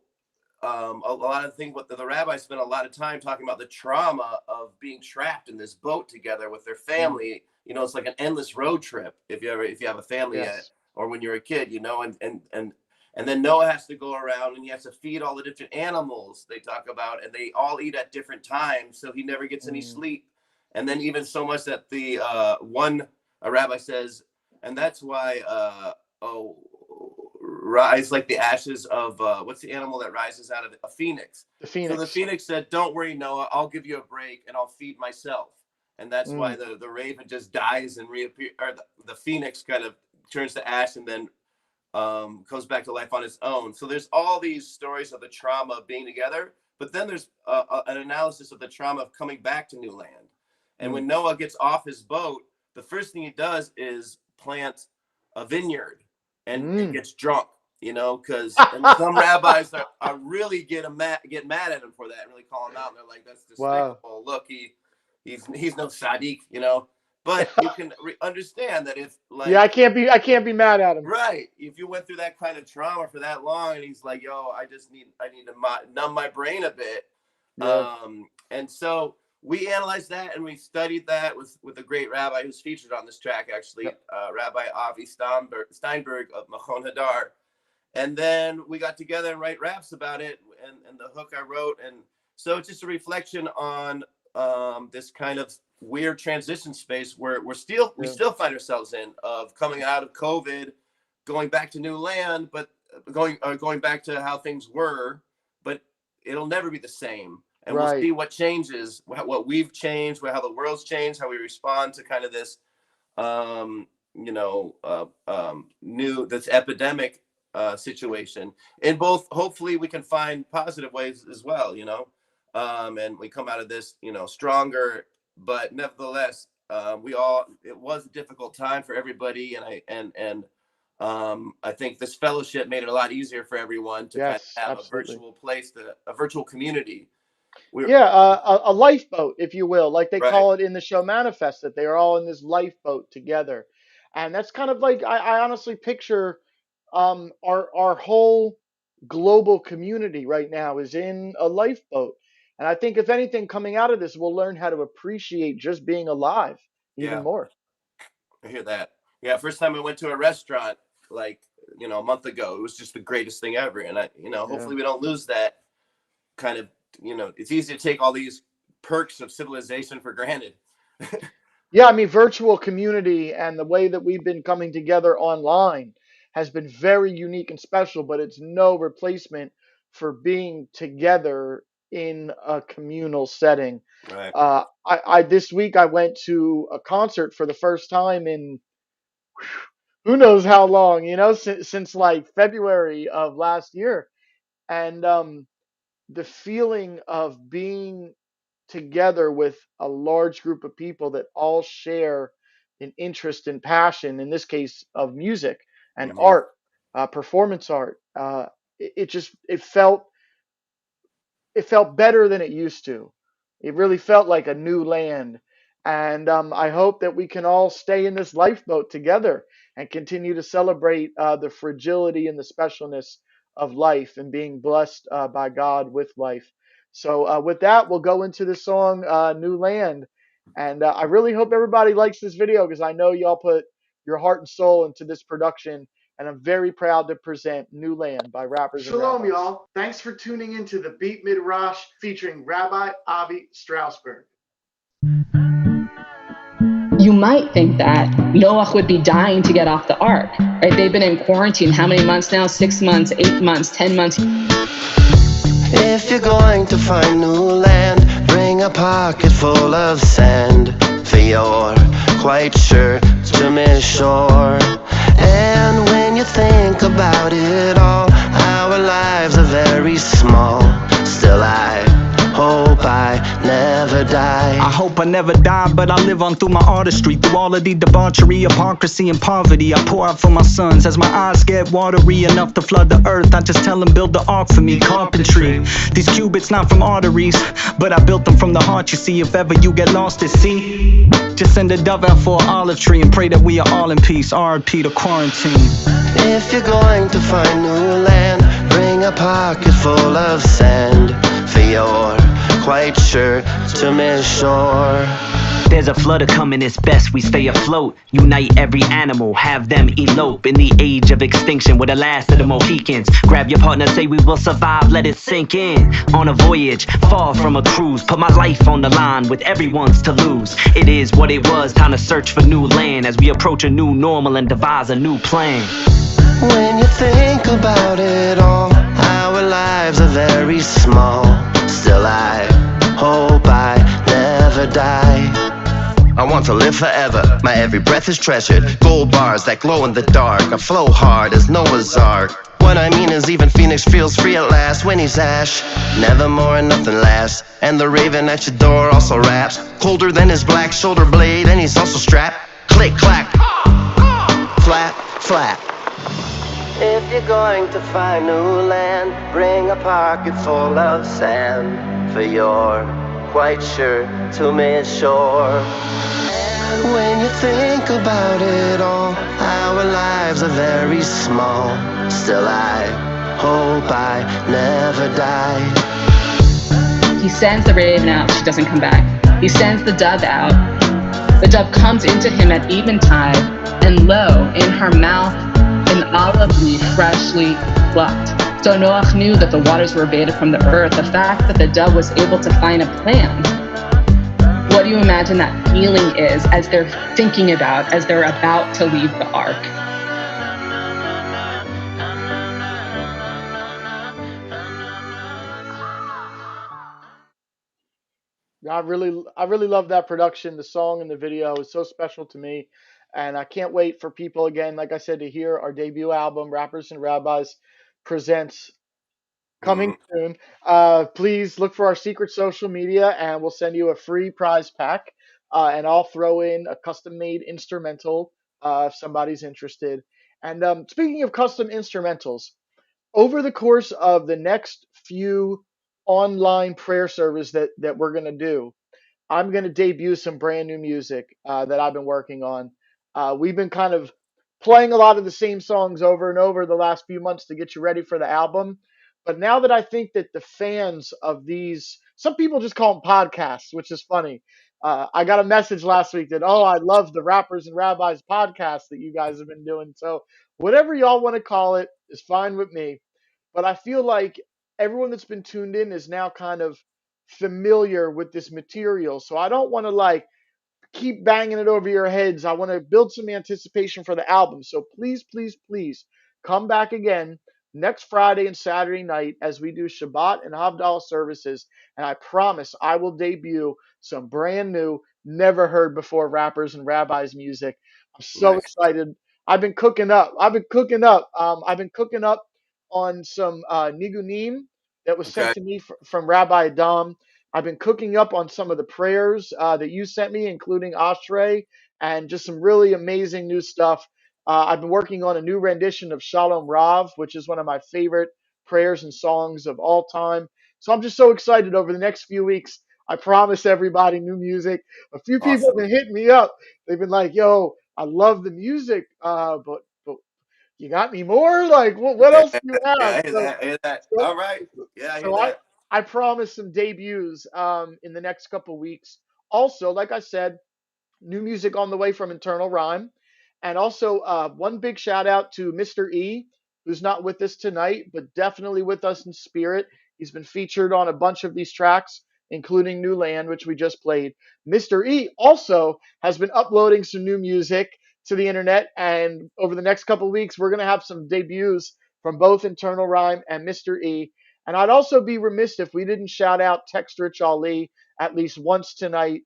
a lot of things, what the rabbis spent a lot of time talking about the trauma of being trapped in this boat together with their family. You know, it's like an endless road trip if you have a family yet, or when you're a kid, you know, and then Noah has to go around and he has to feed all the different animals they talk about, and they all eat at different times, so he never gets any sleep. And then even so much that a rabbi says, and that's why rise like the ashes of what's the animal that rises out of it? A phoenix. The phoenix. So the phoenix said, don't worry, Noah, I'll give you a break and I'll feed myself. And that's why the raven just dies and reappears, or the phoenix kind of turns to ash and then comes back to life on its own. So there's all these stories of the trauma of being together, but then there's an analysis of the trauma of coming back to new land. And when Noah gets off his boat, the first thing he does is plant a vineyard and gets drunk, you know, because some rabbis are really get mad at him for that and really call him out. And they're like, that's despicable. Wow. Look, he's no tzaddik, you know. But you can understand that if like I can't be mad at him. Right. If you went through that kind of trauma for that long, and he's like, yo, I need to numb my brain a bit. Yeah. And so we analyzed that and we studied that with a great rabbi who's featured on this track, actually, Rabbi Avi Steinberg of Machon Hadar. And then we got together and write raps about it, and the hook I wrote. And so it's just a reflection on this kind of weird transition space where we still find ourselves in, of coming out of COVID, going back to new land, but going back to how things were, but it'll never be the same. And we'll see what changes, what we've changed, how the world's changed, how we respond to kind of this, this epidemic situation. In both, hopefully we can find positive ways as well, you know, and we come out of this, you know, stronger. But nevertheless, it was a difficult time for everybody, and I think this fellowship made it a lot easier for everyone to kind of have a virtual place, a virtual community. A lifeboat, if you will, like they call it in the show Manifest, that they are all in this lifeboat together, and that's kind of like I honestly picture our whole global community right now is in a lifeboat. And I think if anything coming out of this, we'll learn how to appreciate just being alive even more. I hear that. Yeah. First time I went to a restaurant, like, you know, a month ago, it was just the greatest thing ever. And hopefully we don't lose that kind of it's easy to take all these perks of civilization for granted. Yeah, I mean, virtual community and the way that we've been coming together online has been very unique and special, but it's no replacement for being together in a communal setting. Right. I this week I went to a concert for the first time in who knows how long, since like February of last year, and the feeling of being together with a large group of people that all share an interest and passion, in this case of music and Mm-hmm. art, performance art. It felt better than it used to. It really felt like a new land. And I hope that we can all stay in this lifeboat together and continue to celebrate the fragility and the specialness of life and being blessed by God with life. So, with that, we'll go into the song New Land. And I really hope everybody likes this video because I know y'all put your heart and soul into this production. And I'm very proud to present New Land by Rappers and Rabbis. Shalom, y'all. Thanks for tuning into the Beat Midrash featuring Rabbi Avi Strasberg. You might think that Noach would be dying to get off the ark, right? They've been in quarantine how many months now? 6 months, 8 months, 10 months. If you're going to find new land, bring a pocket full of sand, for you're quite sure to miss shore. And when you think about it all, our lives are very small. Still I hope I never die. I hope I never die, but I live on through my artistry. Through all of the debauchery, hypocrisy, and poverty, I pour out for my sons. As my eyes get watery enough to flood the earth, I just tell them build the ark for me, carpentry. These cubits not from arteries, but I built them from the heart, you see. If ever you get lost at sea, just send a dove out for an olive tree and pray that we are all in peace. R.I.P. to quarantine. If you're going to find new land, bring a pocket full of sand, for you're quite sure to miss shore. There's a flood coming, it's best we stay afloat. Unite every animal, have them elope. In the age of extinction, we're the last of the Mohicans. Grab your partner, say we will survive, let it sink in. On a voyage, far from a cruise, put my life on the line with everyone's to lose. It is what it was, time to search for new land as we approach a new normal and devise a new plan. When you think about it all, our lives are very small. Still I hope I never die. I want to live forever, my every breath is treasured. Gold bars that glow in the dark, I flow hard as Noah's Ark. What I mean is even Phoenix feels free at last when he's ash. Nevermore and nothing lasts. And the raven at your door also raps, colder than his black shoulder blade, and he's also strapped. Click, clack, flap, flap. If you're going to find new land, bring a pocket full of sand, for you're quite sure to miss shore. When you think about it all, our lives are very small. Still I hope I never die. He sends the raven out, she doesn't come back. He sends the dove out. The dove comes into him at eventide, and lo, in her mouth, an olive leaf freshly plucked. So Noach knew that the waters were abated from the earth. The fact that the dove was able to find a plant. What do you imagine that feeling is as they're thinking about, as they're about to leave the ark? I really love that production. The song and the video is so special to me, and I can't wait for people again, like I said, to hear our debut album, Rappers and Rabbis Presents, coming soon. Please look for our secret social media, and we'll send you a free prize pack, and I'll throw in a custom-made instrumental if somebody's interested. And speaking of custom instrumentals, over the course of the next few online prayer service that we're going to do, I'm going to debut some brand new music that I've been working on. We've been kind of playing a lot of the same songs over and over the last few months to get you ready for the album. But now that I think that the fans of these, some people just call them podcasts, which is funny. I got a message last week that, oh, I love the Rappers and Rabbis podcast that you guys have been doing. So whatever y'all want to call it is fine with me. But I feel like everyone that's been tuned in is now kind of familiar with this material. So I don't want to like keep banging it over your heads. I want to build some anticipation for the album. So please, please, please come back again next Friday and Saturday night as we do Shabbat and Havdalah services. And I promise I will debut some brand new, never heard before rappers and rabbis music. I'm so Nice. excited. I've been cooking up. I've been cooking up on some nigunim that was sent Okay. to me from Rabbi Adam. I've been cooking up on some of the prayers that you sent me, including Ashrei, and just some really amazing new stuff. I've been working on a new rendition of Shalom Rav, which is one of my favorite prayers and songs of all time. So I'm just so excited over the next few weeks. I promise everybody new music. A few people have Awesome. been hitting me up. They've been like, "Yo, I love the music, but you got any more? Like, what Yeah, else do you have?" I hear that. I hear that. So, All right. Yeah, I hear so I that. I promise some debuts in the next couple weeks. Also, like I said, new music on the way from Internal Rhyme. And also, one big shout out to Mr. E, who's not with us tonight, but definitely with us in spirit. He's been featured on a bunch of these tracks, including New Land, which we just played. Mr. E also has been uploading some new music to the internet. And over the next couple weeks, we're going to have some debuts from both Internal Rhyme and Mr. E. And I'd also be remiss if we didn't shout out Text Rich Ali at least once tonight.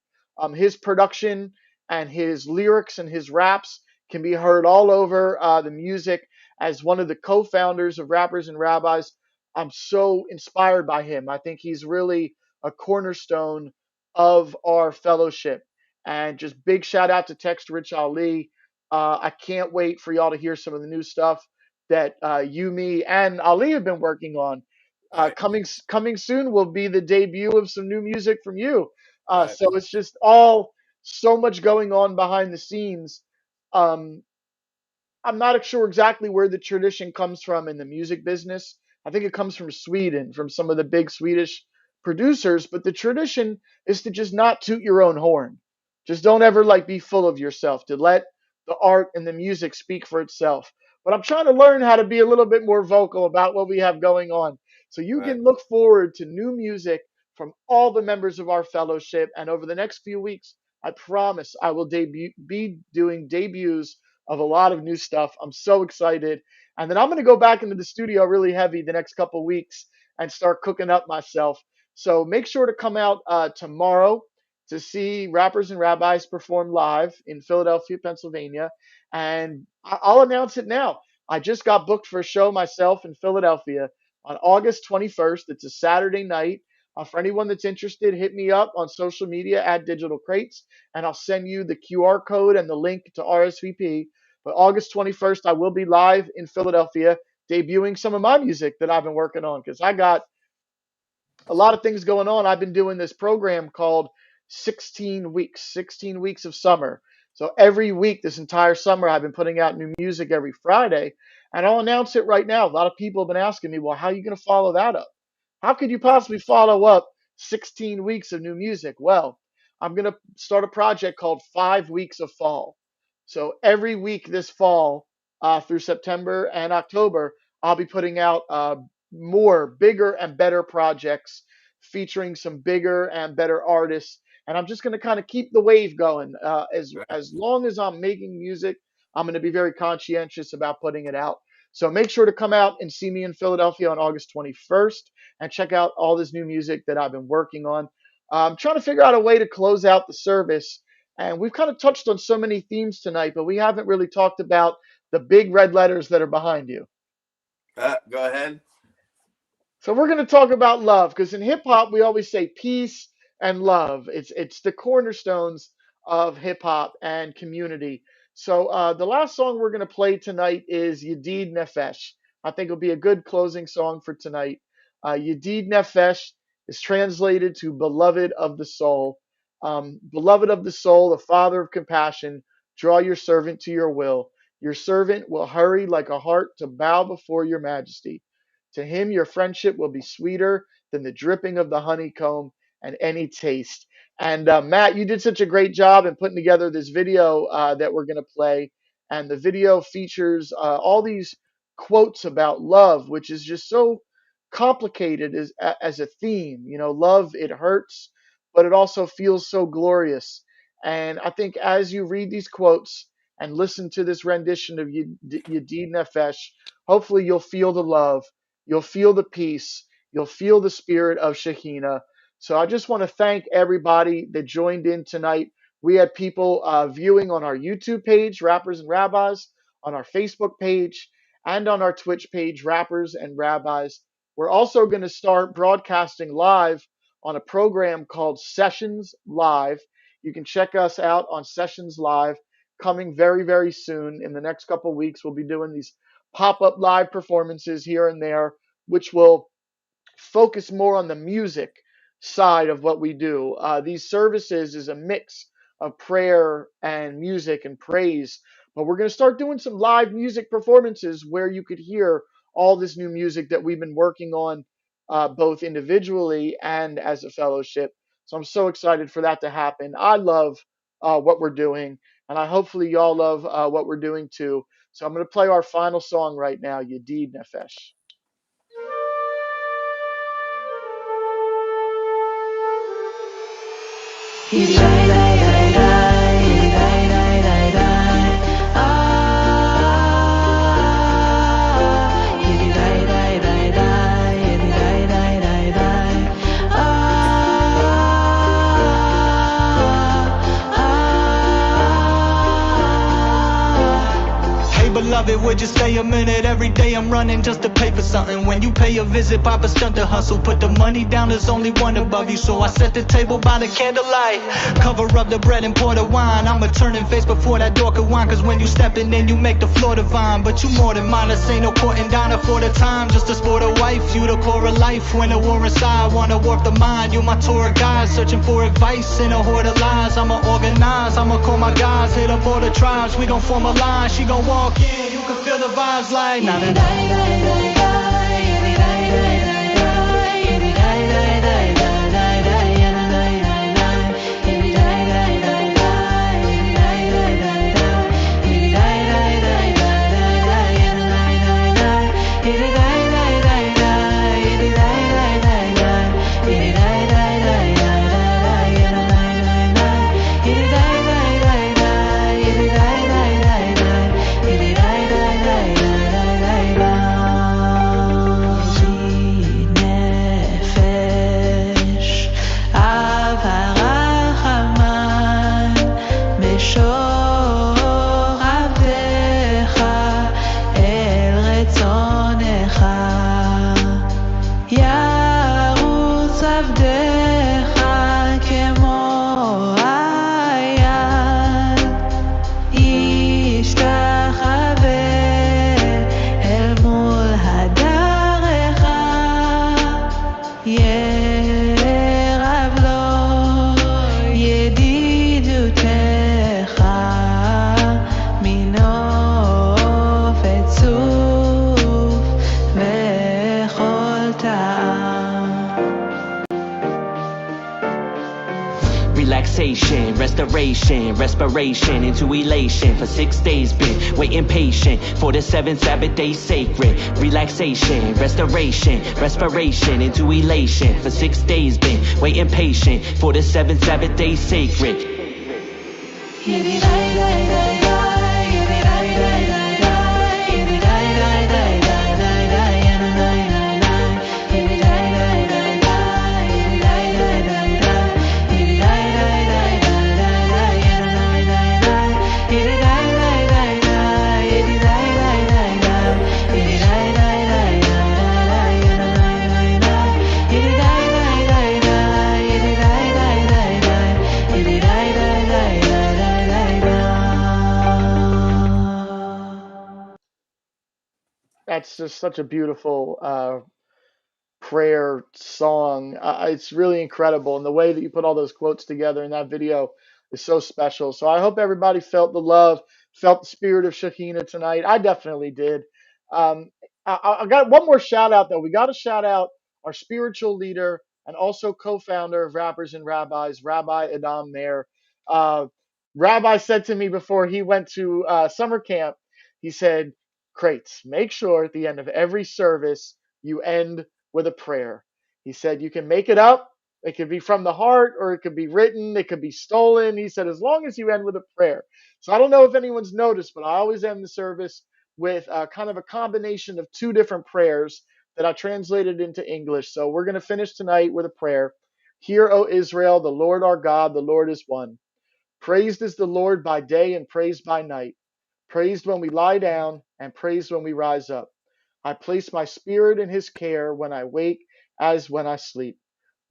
His production and his lyrics and his raps can be heard all over the music. As one of the co-founders of Rappers and Rabbis, I'm so inspired by him. I think he's really a cornerstone of our fellowship. And just big shout out to Text Rich Ali. I can't wait for y'all to hear some of the new stuff that you, me, and Ali have been working on. Right. Coming soon will be the debut of some new music from you. Right. So it's just all so much going on behind the scenes. Um, I'm not sure exactly where the tradition comes from in the music business. I think it comes from Sweden, from some of the big Swedish producers. But the tradition is to just not toot your own horn. Just don't ever like be full of yourself. To let the art and the music speak for itself. But I'm trying to learn how to be a little bit more vocal about what we have going on. So you Right. can look forward to new music from all the members of our fellowship. And over the next few weeks, I promise I will be doing debuts of a lot of new stuff. I'm so excited. And then I'm going to go back into the studio really heavy the next couple weeks and start cooking up myself. So make sure to come out tomorrow to see Rappers and Rabbis perform live in Philadelphia, Pennsylvania. And I'll announce it now. I just got booked for a show myself in Philadelphia on August 21st. It's a Saturday night. For anyone that's interested, hit me up on social media at Digital Crates, and I'll send you the QR code and the link to RSVP. But August 21st, I will be live in Philadelphia debuting some of my music that I've been working on because I got a lot of things going on. I've been doing this program called 16 weeks of summer. So every week this entire summer, I've been putting out new music every Friday. And I'll announce it right now. A lot of people have been asking me, well, how are you going to follow that up? How could you Right. possibly follow up 16 weeks of new music? Well, I'm going to start a project called 5 Weeks of Fall. So every week this fall through September and October, I'll be putting out more bigger and better projects featuring some bigger and better artists. And I'm just going to kind of keep the wave going. Right. As long as I'm making music, I'm going to be very conscientious about putting it out. So make sure to come out and see me in Philadelphia on August 21st and check out all this new music that I've been working on. I'm trying to figure out a way to close out the service. And we've kind of touched on so many themes tonight, but we haven't really talked about the big red letters that are behind you. Go ahead. So we're going to talk about love because in hip hop we always say peace and love. It's the cornerstones of hip hop and community. So the last song we're going to play tonight is Yedid Nefesh. I think it'll be a good closing song for tonight. Yedid Nefesh is translated to beloved of the soul. Beloved of the soul, the father of compassion, draw your servant to your will. Your servant will hurry like a hart to bow before your majesty. To him, your friendship will be sweeter than the dripping of the honeycomb and any taste. And Matt, you did such a great job in putting together this video that we're going to play. And the video features all these quotes about love, which is just so complicated as a theme. You know, love, it hurts, but it also feels so glorious. And I think as you read these quotes and listen to this rendition of Yedid Nefesh, hopefully you'll feel the love, you'll feel the peace, you'll feel the spirit of Shekhinah. So I just want to thank everybody that joined in tonight. We had people viewing on our YouTube page, Rappers and Rabbis, on our Facebook page, and on our Twitch page, Rappers and Rabbis. We're also going to start broadcasting live on a program called Sessions Live. You can check us out on Sessions Live, coming very, very soon. In the next couple of weeks, we'll be doing these pop-up live performances here and there, which will focus more on the music side of what we do. These services is a mix of prayer and music and praise, but we're going to start doing some live music performances where you could hear all this new music that we've been working on, both individually and as a fellowship. So I'm so excited for that to happen. I love what we're doing, and I hopefully y'all love what we're doing too. So I'm going to play our final song right now, Yedid Nefesh. Beloved, would you stay a minute? Every day I'm running just to pay for something. When you pay a visit, Papa stunt to hustle. Put the money down, there's only one above you. So I set the table by the candlelight, cover up the bread and pour the wine. I'm a turning face before that door could whine. Cause when you stepping in, you make the floor divine. But you more than mine, this ain't no court and diner for the time. Just to sport a wife, you the core of life. When the war inside, wanna warp the mind. You my tour guide, searching for advice in a horde of lies. I'ma organize, I'ma call my guys, hit up all the tribes. We gon' form a line, she gon' walk in. You can feel the vibes like na na na. Relaxation, restoration, respiration into elation. For 6 days been waiting patient for the 7th Sabbath day sacred. Relaxation, restoration, respiration into elation. For 6 days been waiting patient for the 7th Sabbath day sacred. That's just such a beautiful prayer song. It's really incredible. And the way that you put all those quotes together in that video is so special. So I hope everybody felt the love, felt the spirit of Shekhinah tonight. I definitely did. Um, I got one more shout out, though. We got to shout out our spiritual leader and also co founder of Rappers and Rabbis, Rabbi Adam Meir. Uh, Rabbi said to me before he went to summer camp, he said, Crates, make sure at the end of every service you end with a prayer. He said, you can make it up. It could be from the heart or it could be written. It could be stolen. He said, as long as you end with a prayer. So I don't know if anyone's noticed, but I always end the service with kind of a combination of two different prayers that I translated into English. So we're going to finish tonight with a prayer. Hear, O Israel, the Lord our God, the Lord is one. Praised is the Lord by day and praised by night. Praised when we lie down and praised when we rise up. I place my spirit in his care when I wake as when I sleep.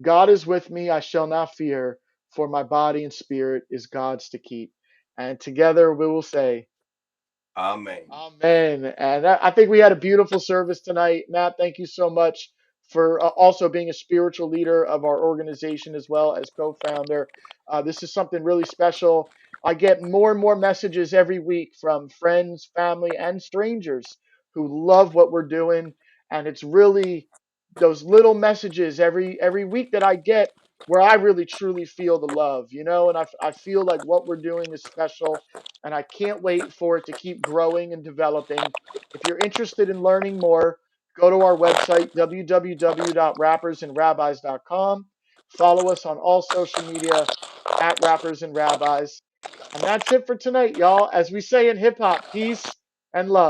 God is with me, I shall not fear, for my body and spirit is God's to keep. And together we will say, Amen. Amen. And I think we had a beautiful service tonight. Matt, thank you so much for also being a spiritual leader of our organization as well as co-founder. This is something really special. I get more and more messages every week from friends, family, and strangers who love what we're doing. And it's really those little messages every week that I get where I really truly feel the love, and I feel like what we're doing is special and I can't wait for it to keep growing and developing. If you're interested in learning more, go to our website, www.rappersandrabbis.com. Follow us on all social media at Rappers and Rabbis. And that's it for tonight, y'all. As we say in hip hop, peace and love.